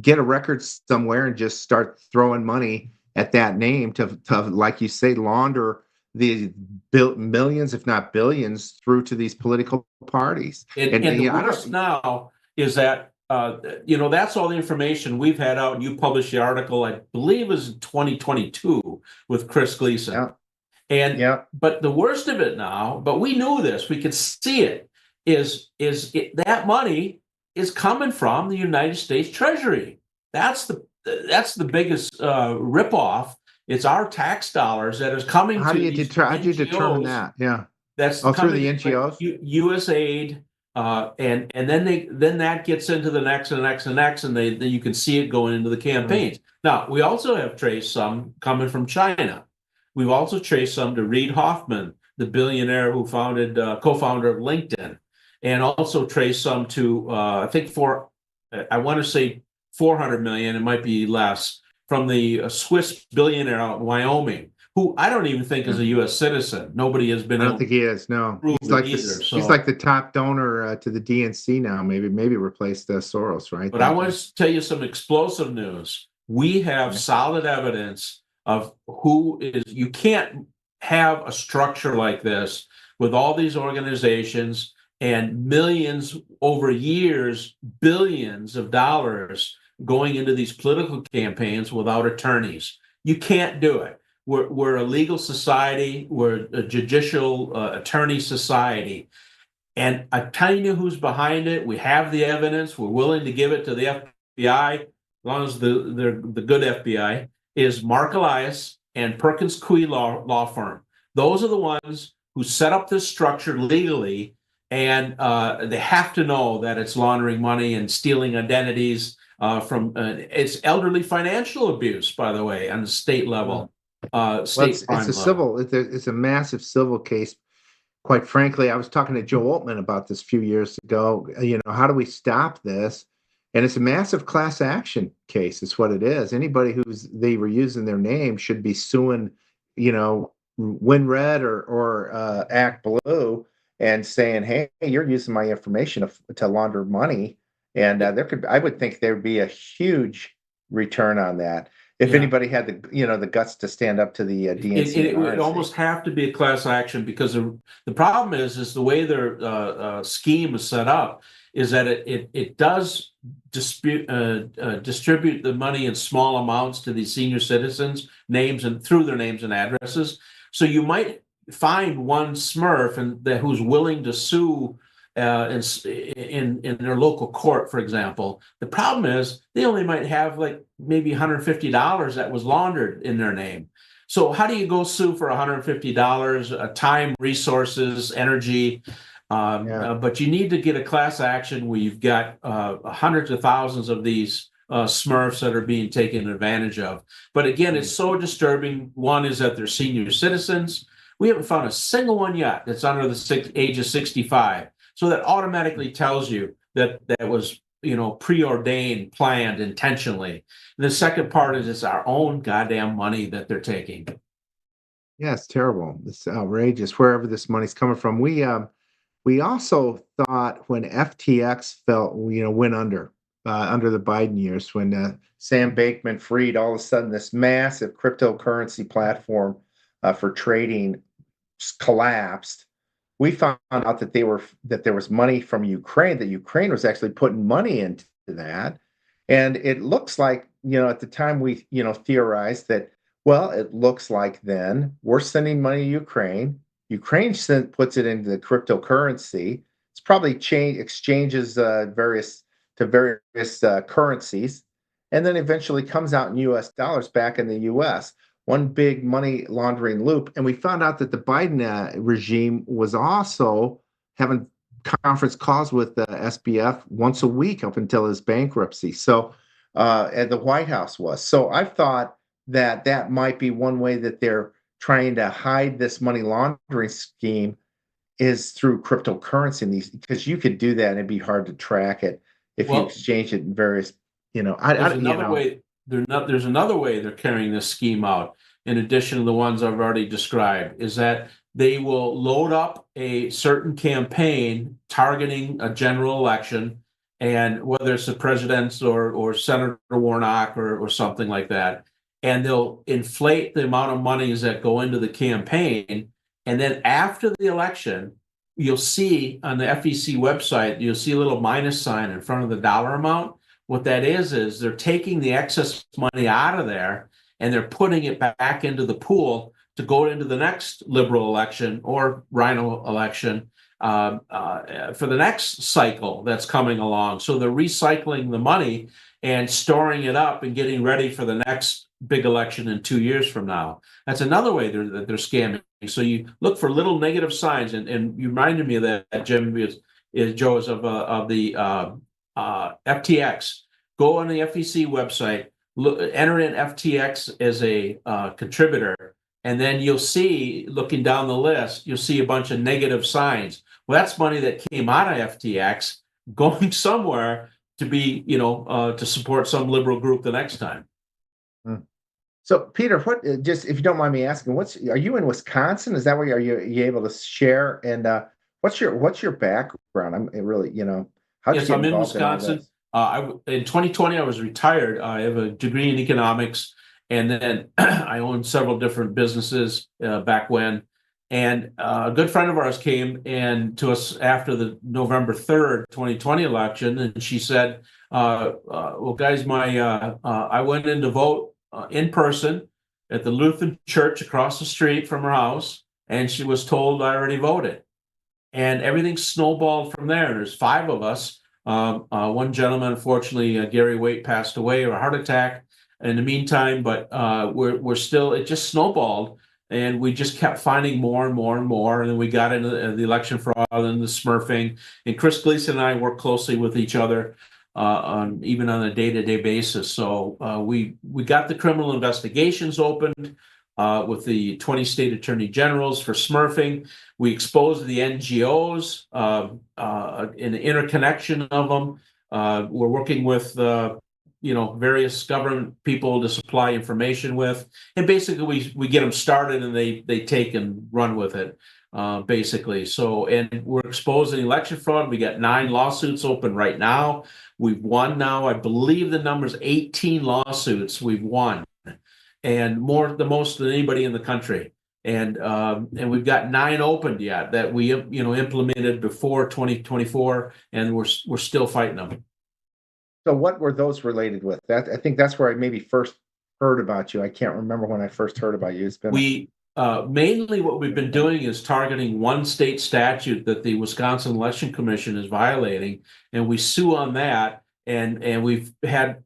get a record somewhere and just start throwing money at that name to like you say, launder the millions, if not billions, through to these political parties. And the worst now is that, that's all the information we've had out. And you published the article, I believe it was in 2022 with Chris Gleason. Yeah. But the worst of it now, but we knew this, we could see it, that money is coming from the United States Treasury. That's the biggest ripoff. It's our tax dollars that is coming to how do you determine that? Yeah. That's through the NGOs? USAID, And then that gets into the next and the next and the next, and then you can see it going into the campaigns. Now, we also have traced some coming from China. We've also traced some to Reid Hoffman, the billionaire who co-founder of LinkedIn, and also traced some to I want to say 400 million, it might be less, from the Swiss billionaire out in Wyoming, who I don't even think is a U.S. citizen. Nobody has been I able don't think he is. No, prove he's like it either. he's like the top donor to the DNC now. Maybe replaced Soros, right? But I want to tell you some explosive news. We have solid evidence of who is. You can't have a structure like this with all these organizations and millions over years, billions of dollars going into these political campaigns without attorneys. You can't do it. We're a legal society. We're a judicial attorney society. And I'm telling you who's behind it. We have the evidence. We're willing to give it to the FBI, as long as they're the good FBI, is Mark Elias and Perkins Coie law firm. Those are the ones who set up this structure legally, and they have to know that it's laundering money and stealing identities from it's elderly financial abuse, by the way, on the state level. It's a massive civil case. Quite frankly, I was talking to Joe Altman about this a few years ago. How do we stop this? And it's a massive class action case. It's what it is. Anybody they were using their name should be suing, WinRed or Act Blue, and saying, "Hey, you're using my information to launder money." And I would think there would be a huge return on that if anybody had the guts to stand up to the DNC. It would almost have to be a class action, because the problem is the way their scheme is set up is that it does distribute the money in small amounts to these senior citizens' names and through their names and addresses. So you might find one Smurf who's willing to sue in their local court, for example. The problem is they only might have like maybe $150 that was laundered in their name. So how do you go sue for $150? Time, resources, energy. But you need to get a class action where you've got hundreds of thousands of these Smurfs that are being taken advantage of. But again, it's so disturbing. One is that they're senior citizens. We haven't found a single one yet that's under the age of 65. So that automatically tells you that was, preordained, planned intentionally. And the second part is it's our own goddamn money that they're taking. Yeah, it's terrible. It's outrageous wherever this money's coming from. We also thought when FTX went under the Biden years, when Sam Bankman-Fried, all of a sudden this massive cryptocurrency platform for trading collapsed. We found out that there was money from Ukraine, that Ukraine was actually putting money into that. And it looks like, at the time we, theorized that, well, it looks like then we're sending money to Ukraine. Ukraine puts it into the cryptocurrency. It's probably exchanges various currencies, and then eventually comes out in U.S. dollars back in the U.S. One big money laundering loop. And we found out that the Biden regime was also having conference calls with the SBF once a week up until his bankruptcy. So, and the White House was. So I thought that might be one way that they're trying to hide this money laundering scheme is through cryptocurrency, because you could do that and it'd be hard to track it if you exchange it in various, There's another way they're carrying this scheme out, in addition to the ones I've already described, is that they will load up a certain campaign targeting a general election, and whether it's the president's or Senator Warnock or something like that, and they'll inflate the amount of monies that go into the campaign. And then after the election, you'll see on the FEC website, you'll see a little minus sign in front of the dollar amount. What that is they're taking the excess money out of there and they're putting it back into the pool to go into the next liberal election or rhino election for the next cycle that's coming along. So they're recycling the money and storing it up and getting ready for the next big election in 2 years from now. That's another way they're scamming. So you look for little negative signs, and you reminded me of that, Jim, because is Joe is of the FTX. Go on the FEC website, look, enter in FTX as a contributor, and then you'll see, looking down the list, you'll see a bunch of negative signs. Well, that's money that came out of FTX going somewhere to be, to support some liberal group the next time. So, Peter, what? Just if you don't mind me asking, are you in Wisconsin? Is that where you able to share? And what's your background? I'm really, how did you get I'm in involved in all Wisconsin. this? In 2020, I was retired. I have a degree in economics, and then I owned several different businesses back when. And a good friend of ours came to us after the November 3rd, 2020 election, and she said, well, guys, I went in to vote in person at the Lutheran church across the street from her house, and she was told I already voted. And everything snowballed from there. There's 5 of us. One gentleman, unfortunately, Gary Waite, passed away of a heart attack in the meantime, but we're still, it just snowballed, and we just kept finding more and more and more. And then we got into the election fraud and the Smurfing. And Chris Gleason and I work closely with each other even on a day-to-day basis. So we got the criminal investigations opened with the 20 state attorney generals for Smurfing. We exposed the NGOs in the interconnection of them. We're working with various government people to supply information with, and basically we get them started and they take and run with it, basically. So, and we're exposing election fraud. We got 9 lawsuits open right now. We've won now, I believe the number's 18 lawsuits we've won, and the most than anybody in the country. And we've got 9 opened yet that we implemented before 2024, and we're still fighting them. So what were those related with? I think that's where I maybe first heard about you. I can't remember when I first heard about you. It's been mainly what we've been doing is targeting one state statute that the Wisconsin Election Commission is violating, and we sue on that, and we've had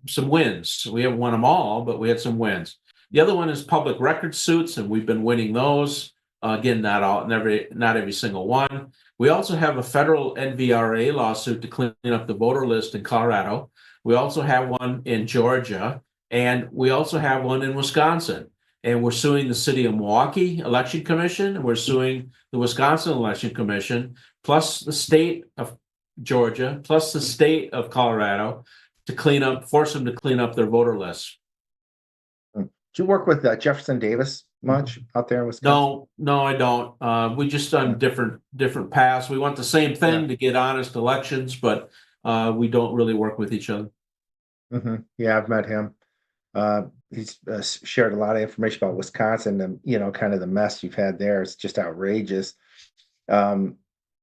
some wins. We haven't won them all, but we had some wins. The other one is public record suits, and we've been winning those. Again, not every single one. We also have a federal NVRA lawsuit to clean up the voter list in Colorado. We also have one in Georgia, and we also have one in Wisconsin. And we're suing the city of Milwaukee Election Commission, and we're suing the Wisconsin Election Commission, plus the state of Georgia, plus the state of Colorado, to force them to clean up their voter lists. Do you work with Jefferson Davis much out there in Wisconsin? No, I don't. We just done different paths. We want the same thing to get honest elections, but we don't really work with each other. Mm-hmm. Yeah, I've met him. He's shared a lot of information about Wisconsin and kind of the mess you've had there. It's just outrageous.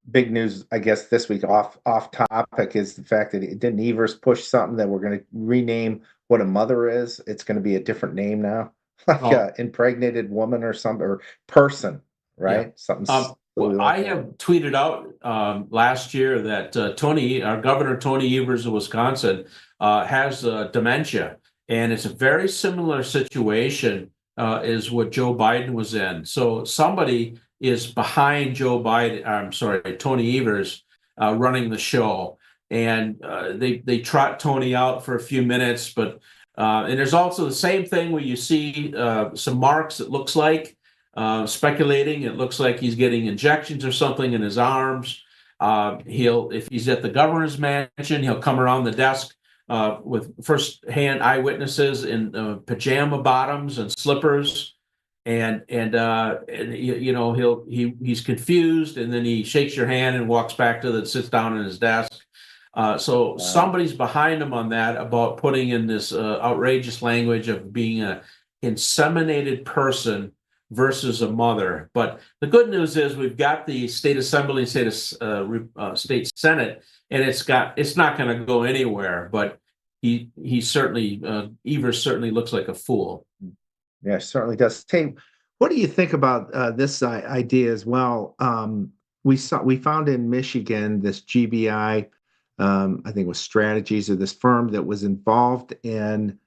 Big news, I guess, this week off topic is the fact that didn't Evers push something that we're going to rename what a mother is. It's going to be a different name now, like impregnated woman or something, or person, right? Yeah. Well, I have tweeted out last year that our Governor Tony Evers of Wisconsin has dementia, and it's a very similar situation as what Joe Biden was in. So somebody is behind Tony Evers running the show, and they trot Tony out for a few minutes, but and there's also the same thing where you see some marks. It looks like speculating. It looks like he's getting injections or something in his arms. If he's at the governor's mansion, he'll come around the desk with first-hand eyewitnesses in pajama bottoms and slippers. And he's confused, and then he shakes your hand and walks back sits down in his desk. So somebody's behind him on that, about putting in this outrageous language of being an inseminated person versus a mother. But the good news is we've got the state assembly, state senate, and it's not going to go anywhere. But Evers certainly looks like a fool. Yeah, certainly does. Hey, what do you think about this idea as well? We found in Michigan this GBI, I think it was Strategies, or this firm that was involved in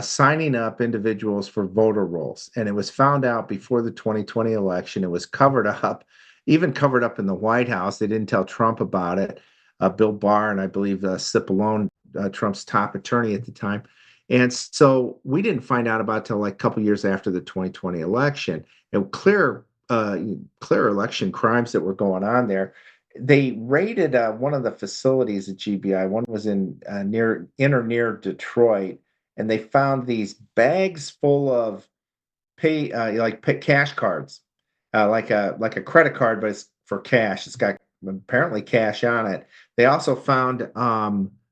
signing up individuals for voter rolls, and it was found out before the 2020 election. It was covered up, even covered up in the White House. They didn't tell Trump about it. Bill Barr and I believe Cipollone, Trump's top attorney at the time. And so we didn't find out about it till like a couple years after the 2020 election. And clear election crimes that were going on there. They raided one of the facilities at GBI. One was in near Detroit, and they found these bags full of cash cards, like a credit card, but it's for cash. It's got apparently cash on it. They also found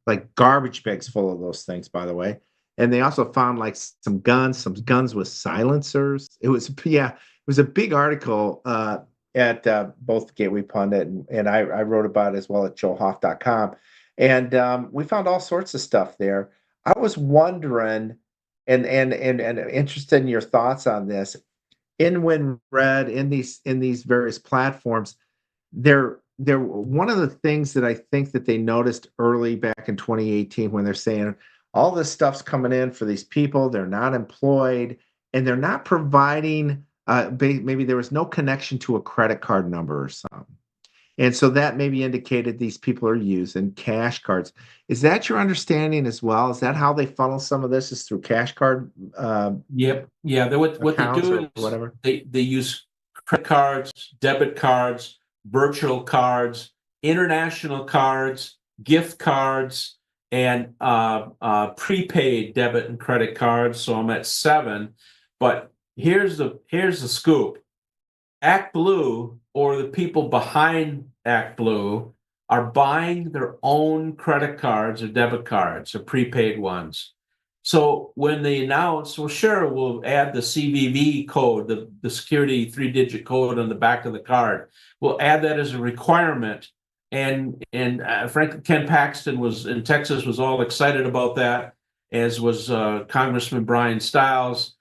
like garbage bags full of those things, by the way. And they also found like some guns with silencers. It was a big article at both Gateway Pundit and I wrote about it as well at joehoff.com. And we found all sorts of stuff there. I was wondering and interested in your thoughts on this. When read in these various platforms, they're one of the things that I think that they noticed early back in 2018 when they're saying all this stuff's coming in for these people, they're not employed, and they're not providing maybe there was no connection to a credit card number or something. And so that maybe indicated these people are using cash cards. Is that your understanding as well? Is that how they funnel some of this, is through cash card? Yep. Yeah. What they do is whatever. They use credit cards, debit cards, virtual cards, international cards, gift cards, and prepaid debit and credit cards. So I'm at 7. But here's the scoop. Act Blue, or the people behind Act Blue, are buying their own credit cards or debit cards or prepaid ones. So when they announce, well, sure, we'll add the CVV code, the security 3-digit code on the back of the card. We'll add that as a requirement. And frankly, Ken Paxton was in Texas, was all excited about that, as was Congressman Brian Stiles.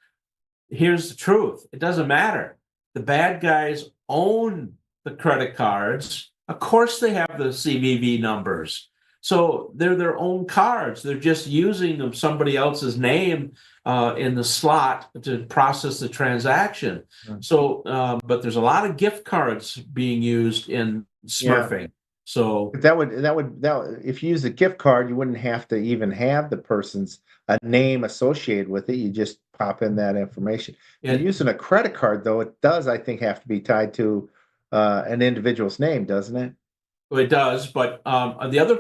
Here's the truth. It doesn't matter. The bad guys own the credit cards. Of course, they have the CVV numbers. So they're their own cards. They're just using somebody else's name in the slot to process the transaction. Right. So, but there's a lot of gift cards being used in smurfing. Yeah. So that would if you use a gift card, you wouldn't have to even have the person's name associated with it. You just pop in that information. And using a credit card, though, it does, I think, have to be tied to an individual's name, doesn't it? It does, but the other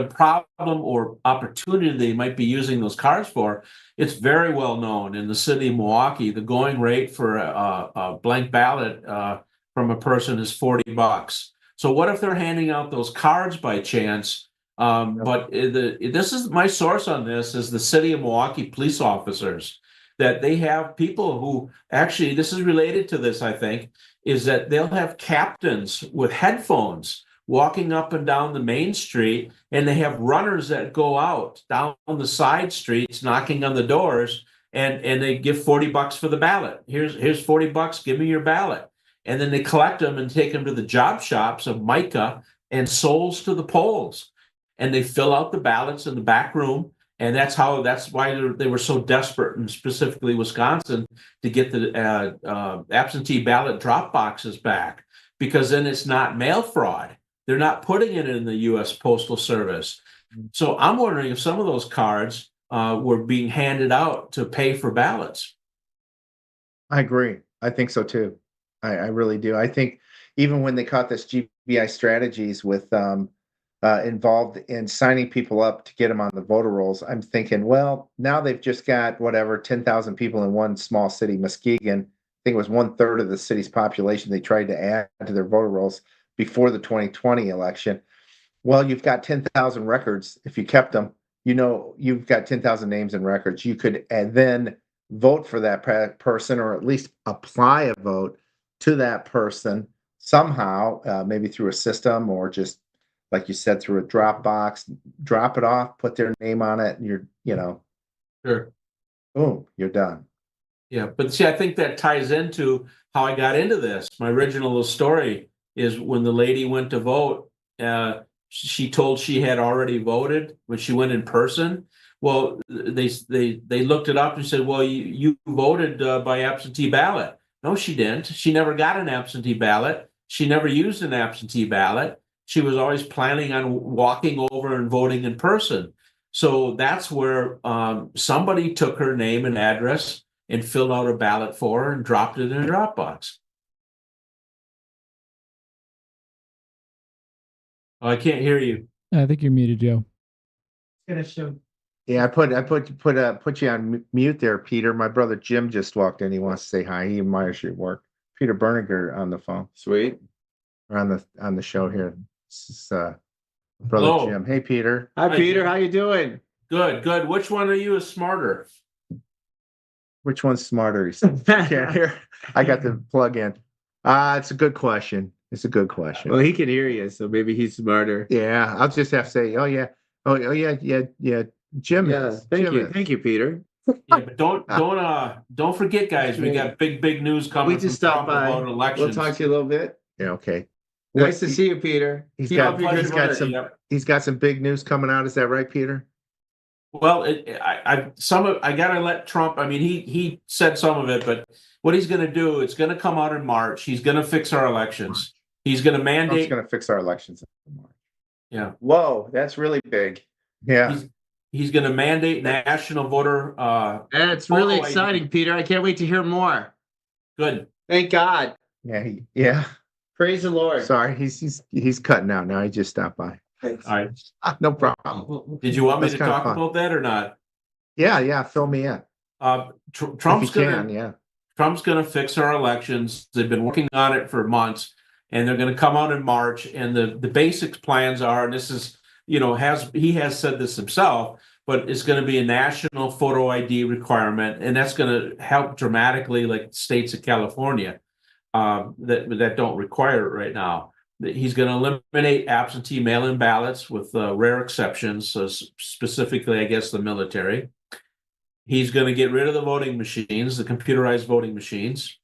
problem or opportunity they might be using those cards for, it's very well known in the city of Milwaukee. The going rate for a blank ballot from a person is $40. So what if they're handing out those cards by chance? But this is my source on this is the city of Milwaukee police officers, that they have people who actually, this is related to this, I think, is that they'll have captains with headphones walking up and down the main street, and they have runners that go out down the side streets, knocking on the doors, and they give $40 for the ballot. Here's $40, give me your ballot. And then they collect them and take them to the job shops of Micah and Souls to the polls. And they fill out the ballots in the back room. And that's why they were so desperate, and specifically Wisconsin, to get the absentee ballot drop boxes back, because then it's not mail fraud. They're not putting it in the U.S. Postal Service. So I'm wondering if some of those cards were being handed out to pay for ballots. I agree. I think so too. I really do. I think even when they caught this GBI strategies with involved in signing people up to get them on the voter rolls, I'm thinking, well, now they've just got 10,000 people in one small city, Muskegon. I think it was 1/3 of the city's population they tried to add to their voter rolls before the 2020 election. Well, you've got 10,000 records. If you kept them, you've got 10,000 names and records. You could then vote for that person, or at least apply a vote to that person somehow, maybe through a system, or just, like you said, through a drop box, drop it off, put their name on it, and Sure. Boom, you're done. Yeah, but see, I think that ties into how I got into this. My original story is when the lady went to vote, she told she had already voted when she went in person. Well, they looked it up and said, well, you voted by absentee ballot. No, she didn't. She never got an absentee ballot. She never used an absentee ballot. She was always planning on walking over and voting in person. So that's where somebody took her name and address and filled out a ballot for her and dropped it in a drop box. Oh, I can't hear you. I think you're muted, Joe. Yeah, I put you on mute there, Peter. My brother Jim just walked in. He wants to say hi. He admires your work. Peter Bernegger on the phone. Sweet. Or on the show here. This is brother Hello. Jim. Hey, Peter. Hi, Hi, Peter. Jim. How you doing? Good, good. Which one of you is smarter? Which one's smarter? He said. Yeah, here I got the plug in. It's a good question. It's a good question. Well, he can hear you, so maybe he's smarter. Yeah, I'll just have to say, oh yeah, yeah. Jim Yeah. is. Thank Jim you. is. Thank you, Peter. Yeah, but don't forget, guys. We got big news coming. We just from stopped Trump by. about elections. We'll talk to you a little bit. Yeah, okay. Nice to see you, Peter. He's Keep got- up your good he's got work. some- Yep. He's got some big news coming out. Is that right, Peter? Well, I gotta let Trump. I mean, he said some of it, but what he's going to do, it's going to come out in March. He's going to fix our elections. He's going to Trump's mandate. going to fix our elections. Yeah, Whoa, that's really big. Yeah. he's going to mandate national voter. That's really Photo ID. exciting, Peter. I can't wait to hear more. Good. Thank God. Yeah. Yeah. Praise the Lord. Sorry, he's cutting out now. He just stopped by. All right. No problem. Did you want me That's to kinda talk fun. about that or not? Yeah. Fill me in. Trump's If you going can, yeah. Trump's going to fix our elections. They've been working on it for months, and they're going to come out in March. And the basic plans are, and this is, he has said this himself, but it's going to be a national photo ID requirement, and that's going to help dramatically, like states of California that don't require it right now. He's going to eliminate absentee mail-in ballots with rare exceptions, so specifically, I guess, the military. He's going to get rid of the voting machines, the computerized voting machines.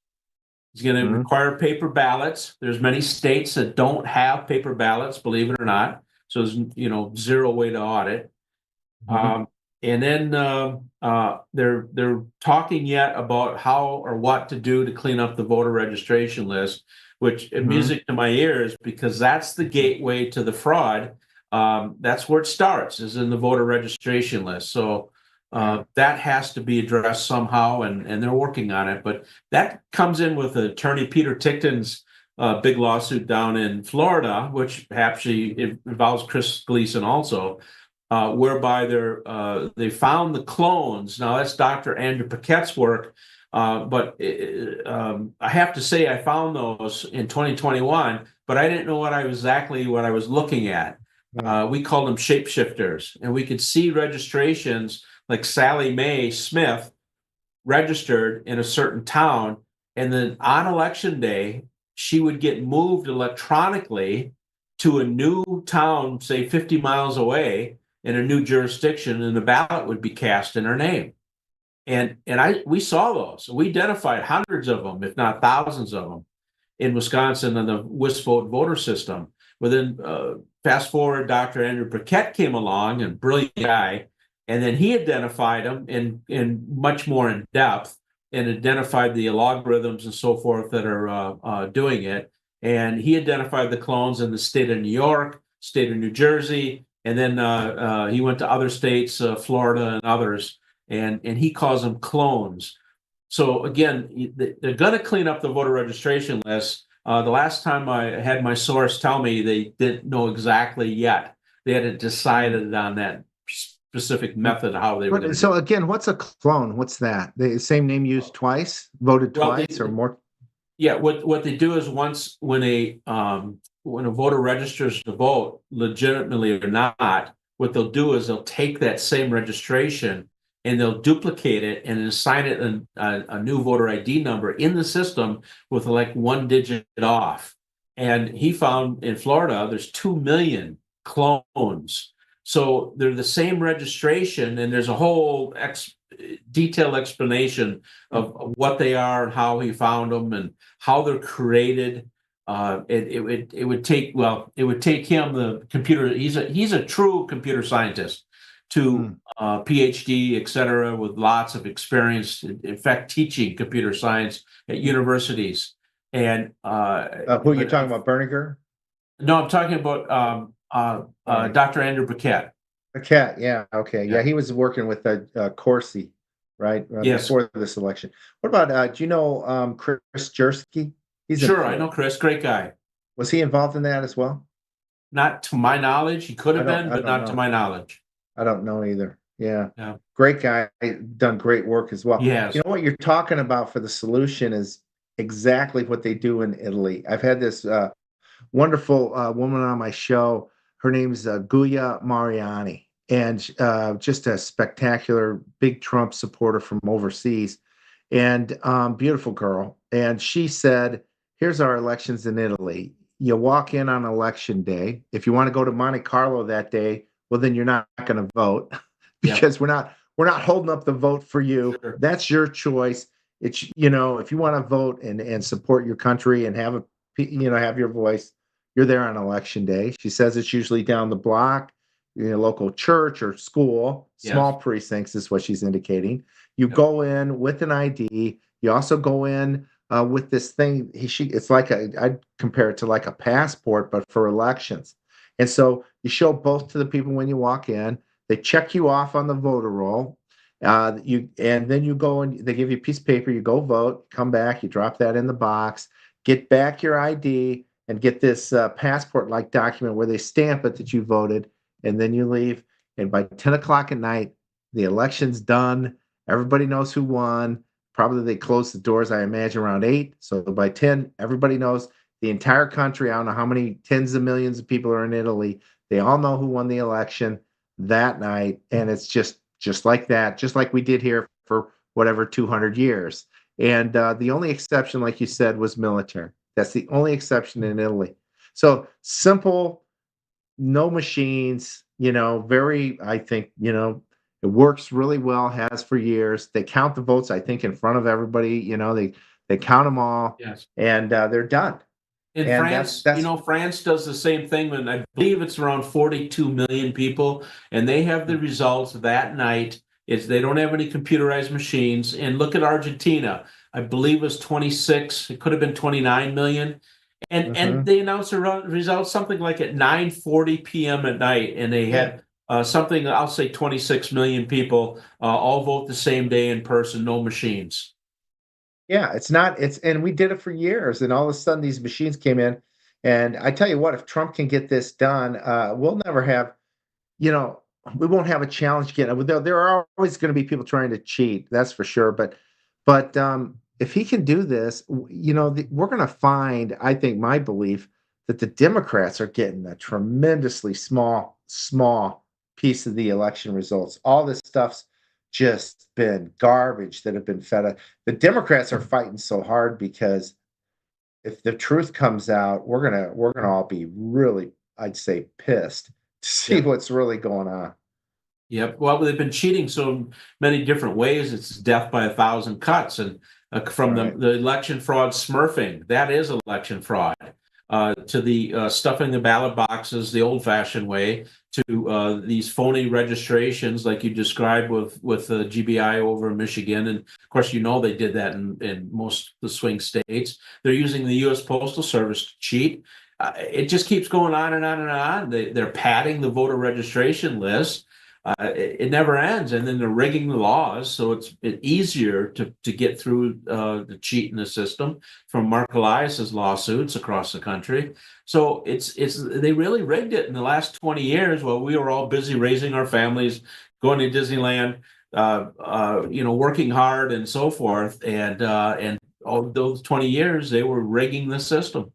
He's going to require paper ballots. There's many states that don't have paper ballots, believe it or not. So there's zero way to audit. And then they're talking yet about how or what to do to clean up the voter registration list, which is music to my ears, because that's the gateway to the fraud. That's where it starts, is in the voter registration list. So that has to be addressed somehow, and they're working on it. But that comes in with attorney Peter Tickton's big lawsuit down in Florida, which actually involves Chris Gleason also, whereby they found the clones. Now that's Dr. Andrew Paquette's work, but I have to say I found those in 2021, but I didn't know exactly what I was looking at. We called them shapeshifters, and we could see registrations like Sally Mae Smith registered in a certain town, and then on election day, she would get moved electronically to a new town, say 50 miles away, in a new jurisdiction, and the ballot would be cast in her name. And we saw those. We identified hundreds of them, if not thousands of them, in Wisconsin on the WisVote voter system. But then fast forward, Dr. Andrew Paquette came along, and brilliant guy, and then he identified them in much more in depth, and identified the algorithms and so forth that are doing it. And he identified the clones in the state of New York, state of New Jersey, and then he went to other states, Florida and others, and he calls them clones. So again, they're going to clean up the voter registration list. The last time I had my source tell me they didn't know exactly yet. They hadn't decided on that specific method how they were going to. So again, what's a clone? What's that? The same name used twice, voted twice, or more? Yeah, what they do is once when a voter registers to vote, legitimately or not, what they'll do is they'll take that same registration and they'll duplicate it and assign it a new voter ID number in the system with like one digit off. And he found in Florida there's 2 million clones. So they're the same registration, and there's a whole detailed explanation of what they are and how he found them and how they're created. It would take him, the computer. He's a true computer scientist, to PhD, et cetera, with lots of experience. In fact, teaching computer science at universities. And Who are you talking about, Bernegger? No, I'm talking about Dr. Andrew Paquette. Paquette, yeah, okay, yeah, Yeah. he was working with Corsi, right, Yes. before this election. What about do you know Chris Jersky? He's in Sure, I know Chris, great guy. Was he involved in that as well? Not to my knowledge. He could have been, I but don't not to know. my knowledge. I don't know either. Yeah. Yeah. Great guy, done great work as well. He has. You know what you're talking about for the solution is exactly what they do in Italy. I've had this wonderful woman on my show. Her name's Guia Mariani, and just a spectacular big Trump supporter from overseas, and beautiful girl. And she said, "Here's our elections in Italy. You walk in on election day. If you want to go to Monte Carlo that day, well, then you're not going to vote because we're not holding up the vote for you. Sure. That's your choice. It's if you want to vote and support your country and have have your voice, you're there on election day." She says it's usually down the block, local church or school, small precincts is what she's indicating. You go in with an ID. You also go in with this thing. It's like I'd compare it to like a passport, but for elections. And so you show both to the people when you walk in. They check you off on the voter roll. And then you go and they give you a piece of paper. You go vote. Come back. You drop that in the box. Get back your ID and get this passport-like document where they stamp it that you voted, and then you leave. And by 10 o'clock at night, the election's done. Everybody knows who won. Probably they close the doors, I imagine, around 8. So by 10, everybody knows. The entire country, I don't know how many tens of millions of people are in Italy. They all know who won the election that night. And it's just like that, just like we did here for whatever 200 years. And the only exception, like you said, was military. That's the only exception in Italy. So simple, no machines, very, I think, it works really well, has for years. They count the votes, I think, in front of everybody. They count them all. Yes. And they're done. In And France, that's France does the same thing, and I believe it's around 42 million people, and they have the results that night. They don't have any computerized machines. And look at Argentina. I believe it was 26. It could have been 29 million. And they announced the results something like at 9:40 p.m. at night, and they had something, I'll say 26 million people all vote the same day in person, no machines. Yeah, and we did it for years, and all of a sudden these machines came in. And I tell you what, if Trump can get this done, we'll never have, we won't have a challenge again. There are always going to be people trying to cheat, that's for sure. But if he can do this, we're going to find, I think, my belief, that the Democrats are getting a tremendously small piece of the election results. All this stuff's just been garbage that have been fed up. The Democrats are fighting so hard because if the truth comes out, we're gonna all be really, I'd say, pissed to see what's really going on. Yep. Well, they've been cheating so many different ways. It's death by 1,000 cuts, and from the election fraud smurfing, that is election fraud, to the stuffing the ballot boxes the old-fashioned way, to these phony registrations like you described with GBI over in Michigan, and of course they did that in most of the swing states. They're using the U.S. Postal Service to cheat. It just keeps going on and on and on. They're padding the voter registration list. It never ends, and then they're rigging the laws so it's easier to get through the cheat in the system, from Mark Elias's lawsuits across the country. So they really rigged it in the last 20 years while we were all busy raising our families, going to Disneyland, working hard and so forth, and all those 20 years they were rigging the system.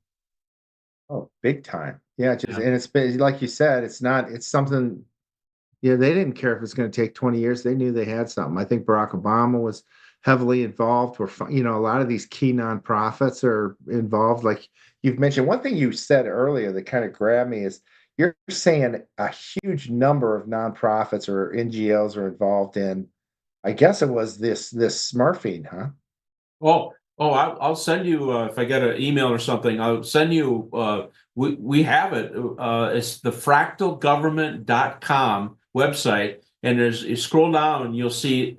Oh, big time. Yeah, and it's been, like you said, it's something. Yeah, they didn't care if it's going to take 20 years. They knew they had something. I think Barack Obama was heavily involved. A lot of these key nonprofits are involved. Like you've mentioned, one thing you said earlier that kind of grabbed me is you're saying a huge number of nonprofits or NGOs are involved in, I guess it was this Smurfing, huh? I'll send you, if I get an email or something, I'll send you, we have it. It's the fractalgovernment.com website, and you scroll down and you'll see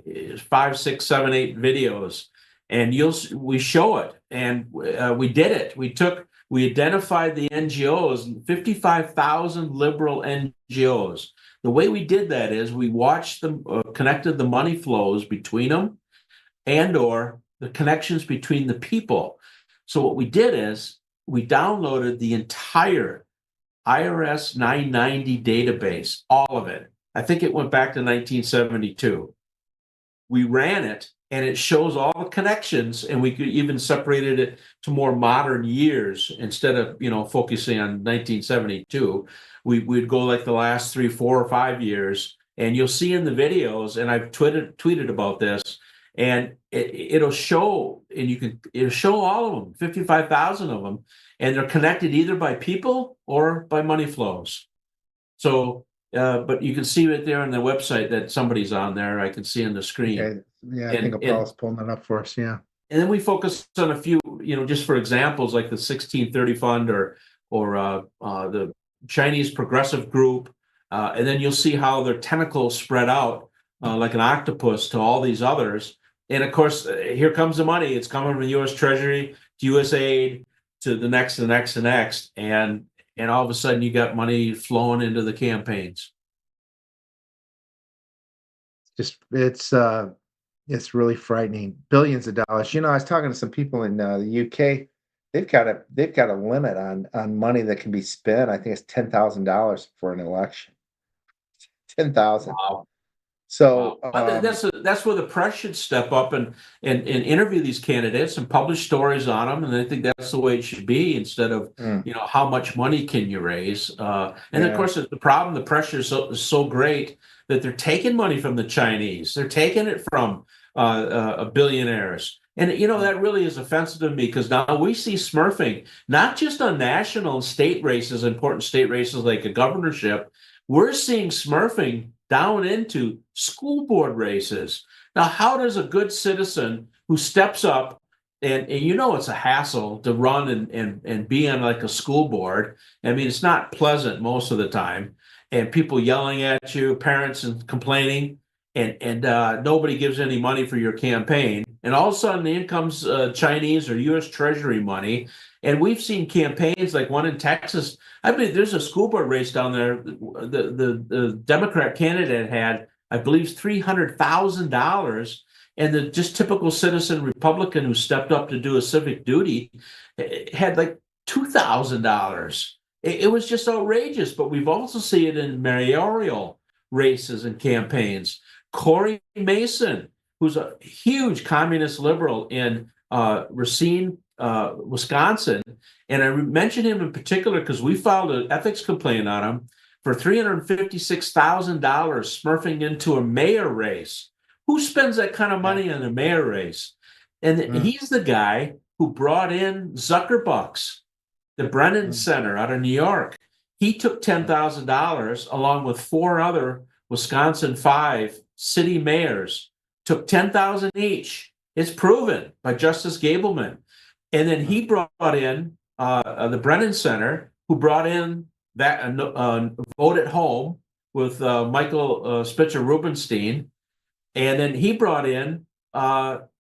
5, 6, 7, 8 videos, and we show it, and we did it. We identified the NGOs, 55,000 liberal NGOs. The way we did that is we watched them, connected the money flows between them, and or the connections between the people. So what we did is we downloaded the entire IRS 990 database, all of it. I think it went back to 1972. We ran it, and it shows all the connections, and we could even separated it to more modern years instead of focusing on 1972. We'd go like the last 3, 4, or 5 years, and you'll see in the videos, and I've tweeted about this, and it'll show, and it'll show all of them, 55,000 of them, and they're connected either by people or by money flows. So, but you can see right there on the website that somebody's on there. I can see on the screen. Okay. Yeah, I think Apollo's pulling it up for us. Yeah. And then we focus on a few, just for examples, like the 1630 Fund or the Chinese Progressive Group. And then you'll see how their tentacles spread out like an octopus to all these others. And of course, here comes the money. It's coming from the U.S. Treasury to USAID to the next, the next, the next. And all of a sudden you got money flowing into the campaigns. It's really frightening. Billions of dollars. I was talking to some people in the UK. They've got a limit on money that can be spent. I think it's $10,000 for an election. 10,000. Wow. So that's where the press should step up and interview these candidates and publish stories on them. And I think that's the way it should be, instead of how much money can you raise. Of course, the problem, the pressure is so great that they're taking money from the Chinese. They're taking it from billionaires. And that really is offensive to me, because now we see smurfing not just on national and state races, important state races like a governorship. We're seeing smurfing down into school board races. Now, how does a good citizen who steps up, and it's a hassle to run and be on like a school board. I mean, it's not pleasant most of the time, and people yelling at you, parents and complaining, and nobody gives any money for your campaign. And all of a sudden, in comes Chinese or U.S. Treasury money. And we've seen campaigns like one in Texas. I believe there's a school board race down there. The Democrat candidate had, I believe, $300,000, and the just typical citizen Republican who stepped up to do a civic duty had like $2,000. It was just outrageous. But we've also seen it in mayoral races and campaigns. Corey Mason, who's a huge communist liberal in Racine, Wisconsin. And I mentioned him in particular because we filed an ethics complaint on him for $356,000 smurfing into a mayor race. Who spends that kind of money on a mayor race? And he's the guy who brought in Zuckerbucks, the Brennan Center out of New York. He took $10,000 along with 4 other Wisconsin 5 city mayors, took $10,000 each. It's proven by Justice Gableman. And then he brought in the Brennan Center, who brought in that Vote at Home with Michael Spitzer Rubenstein. And then he brought in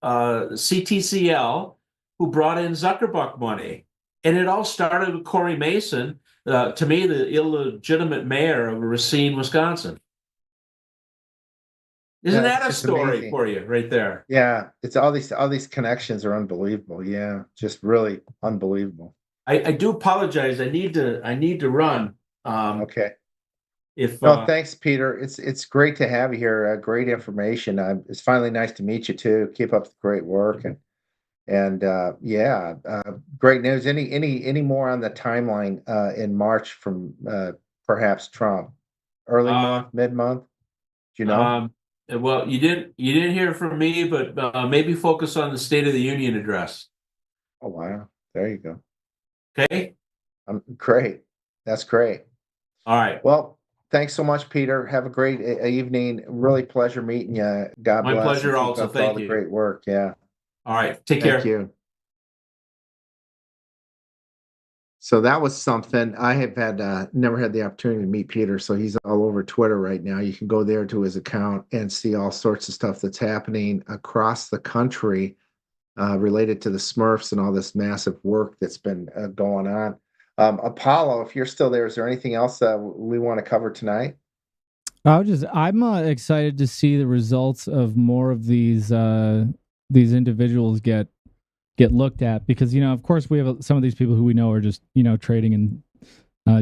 CTCL, who brought in Zuckerbuck money. And it all started with Corey Mason, to me, the illegitimate mayor of Racine, Wisconsin. Isn't that a story amazing for you right there? Yeah, it's all these connections are unbelievable. Yeah, just really unbelievable. I do apologize. I need to run. Okay. Thanks, Peter. It's great to have you here. Great information. It's finally nice to meet you too. Keep up the great work, and great news. Any more on the timeline in March from perhaps Trump? Early month, mid month? Do you know? Well, you didn't hear from me, but maybe focus on the State of the Union address. Oh, wow. There you go. Okay. Great. That's great. All right. Well, thanks so much, Peter. Have a great evening. Really pleasure meeting you. God bless. My pleasure also. Thank you. All the great work. Yeah. All right. Take care. Thank you. So that was something. I have never had the opportunity to meet Peter, so he's all over Twitter right now. You can go there to his account and see all sorts of stuff that's happening across the country related to the Smurfs and all this massive work that's been going on. Apollo, if you're still there, is there anything else that we want to cover tonight? I'm excited to see the results of more of these individuals get looked at, because of course we have some of these people who we know are just trading and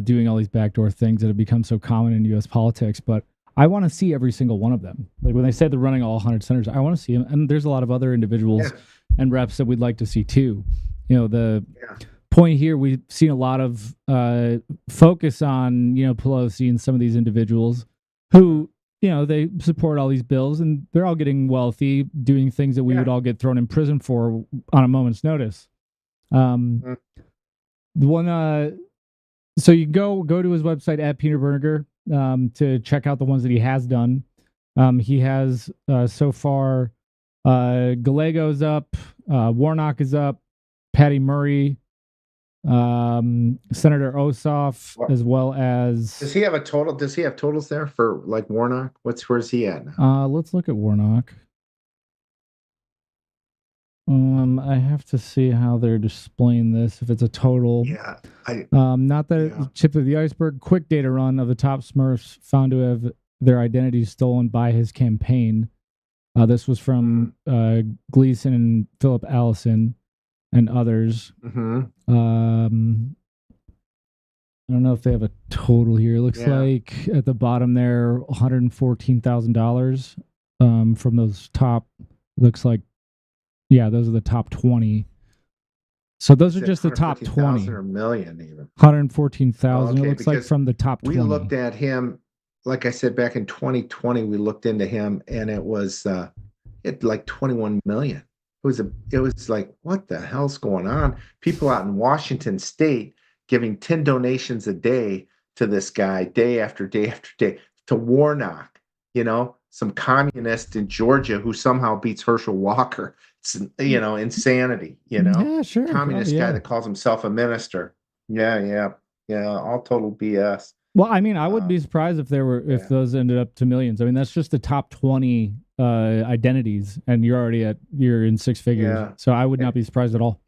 doing all these backdoor things that have become so common in U.S. politics. But I want to see every single one of them. Like when they say they're running all 100 senators, I want to see them. And there's a lot of other individuals and reps that we'd like to see too. The point here, we've seen a lot of focus on Pelosi and some of these individuals who they support all these bills, and they're all getting wealthy, doing things that we would all get thrown in prison for on a moment's notice. The one, so you go to his website at Peter Bernegger to check out the ones that he has done. He has so far Gallego's up, Warnock is up, Patty Murray, Senator Ossoff, as well as. Does he have a total? Does he have totals there for like Warnock? Where's he at now? Let's look at Warnock. I have to see how they're displaying this. If it's a total, not that it's tip of the iceberg. Quick data run of the top Smurfs found to have their identities stolen by his campaign. This was from Gleason and Philip Allison and others. I don't know if they have a total here. It looks like at the bottom there, $114,000 from those top. Looks like, those are the top 20. So those are just the top 20. Or million even. 114,000. It looks like from the top 20. We looked at him, like I said, back in 2020. We looked into him, and it was like 21 million. It was like, what the hell's going on? People out in Washington State giving 10 donations a day to this guy, day after day after day, to Warnock, some communist in Georgia who somehow beats Herschel Walker. It's, insanity, Yeah, sure. Communist guy that calls himself a minister. Yeah, all total BS. Well, I mean, I wouldn't be surprised if if those ended up to millions. I mean, that's just the top 20 identities, and you're in six figures. Yeah. So I would not be surprised at all.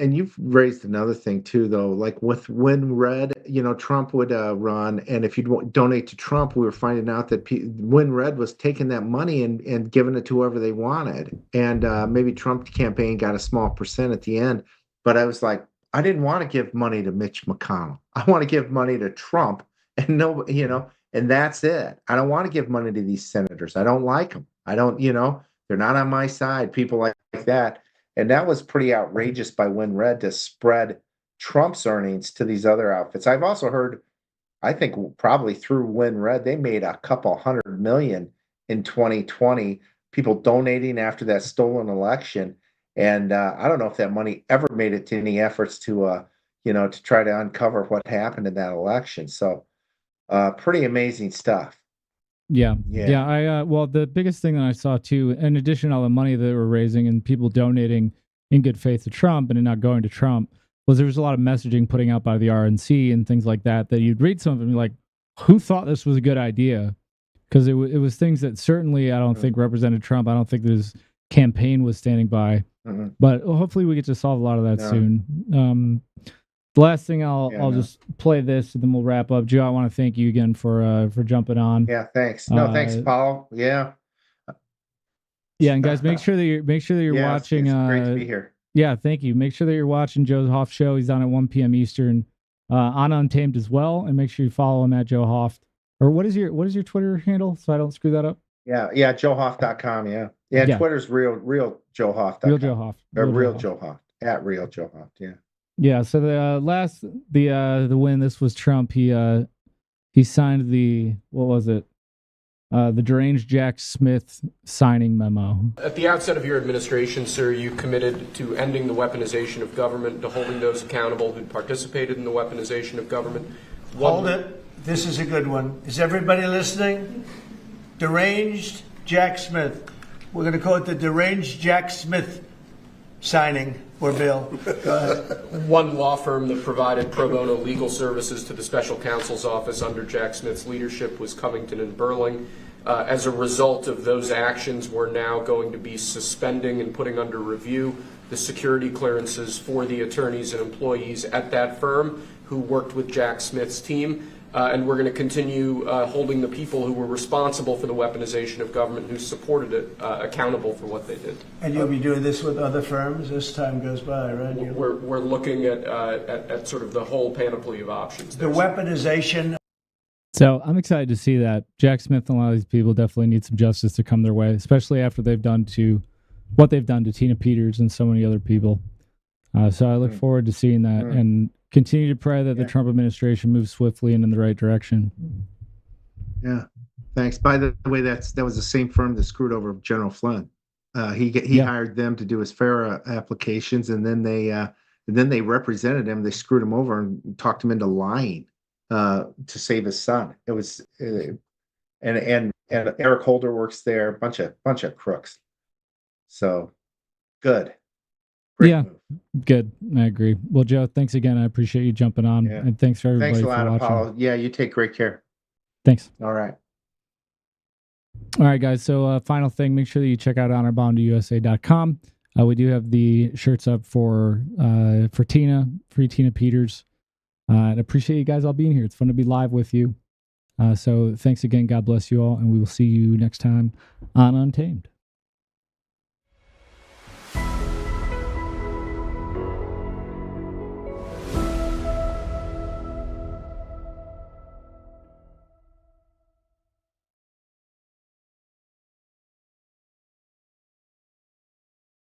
And you've raised another thing too, though. Like with WinRed, Trump would run, and if you'd donate to Trump, we were finding out that WinRed was taking that money and giving it to whoever they wanted, and maybe Trump campaign got a small percent at the end. But I was like, I didn't want to give money to Mitch McConnell. I want to give money to Trump, and and that's it. I don't want to give money to these senators. I don't like them. I don't, they're not on my side. People like that. And that was pretty outrageous by WinRed to spread Trump's earnings to these other outfits. I've also heard, I think probably through WinRed, they made a couple $100 million in 2020, people donating after that stolen election. And I don't know if that money ever made it to any efforts to try to uncover what happened in that election. So pretty amazing stuff. Yeah. Well, the biggest thing that I saw too, in addition to all the money that they were raising and people donating in good faith to Trump and not going to Trump, was there was a lot of messaging putting out by the RNC and things like that you'd read some of them and be like, who thought this was a good idea? Because it was things that certainly I don't think represented Trump. I don't think his campaign was standing by. But hopefully we get to solve a lot of that soon. The last thing I'll just play this and then we'll wrap up. Joe, I want to thank you again for jumping on. Yeah, thanks. No, thanks, Paul. Yeah. Yeah, and guys, make sure that you're watching. It's great to be here. Yeah, thank you. Make sure that you're watching Joe Hoft show. He's on at 1 p.m. Eastern on Untamed as well. And make sure you follow him at Joe Hoft. Or what is your Twitter handle so I don't screw that up? Yeah, JoeHoft.com. Yeah. Twitter's real Joe Hoft. Real Joe Hoft. Real Joe Hoft. At Real Joe Hoft. Yeah. Yeah, so the win, this was Trump. He signed the deranged Jack Smith signing memo. At the outset of your administration, sir, you committed to ending the weaponization of government, to holding those accountable who participated in the weaponization of government. Hold it. This is a good one. Is everybody listening? Deranged Jack Smith. We're going to call it the deranged Jack Smith signing or bill. Go ahead. One law firm that provided pro bono legal services to the special counsel's office under Jack Smith's leadership was Covington & Burling. As a result of those actions, we're now going to be suspending and putting under review the security clearances for the attorneys and employees at that firm who worked with Jack Smith's team. And we're going to continue holding the people who were responsible for the weaponization of government, who supported it, accountable for what they did. And you'll be doing this with other firms as time goes by, right? We're looking at sort of the whole panoply of options. The weaponization. So I'm excited to see that Jack Smith and a lot of these people definitely need some justice to come their way, especially after they've done to what they've done to Tina Peters and so many other people. So I look forward to seeing that and continue to pray that the Trump administration moves swiftly and in the right direction. Yeah, thanks. By the way, that was the same firm that screwed over General Flynn. He hired them to do his FARA applications, and then they represented him. They screwed him over and talked him into lying to save his son. It was and Eric Holder works there. Bunch of crooks. So good. Great move. Good. I agree. Well, Joe, thanks again. I appreciate you jumping on, and thanks for everybody Thanks a lot, for watching. Apollo. Yeah, you take great care. Thanks. All right. All right, guys. So final thing, make sure that you check out honorbondusa.com. We do have the shirts up for Tina, free Tina Peters. And appreciate you guys all being here. It's fun to be live with you. So thanks again. God bless you all. And we will see you next time on Untamed.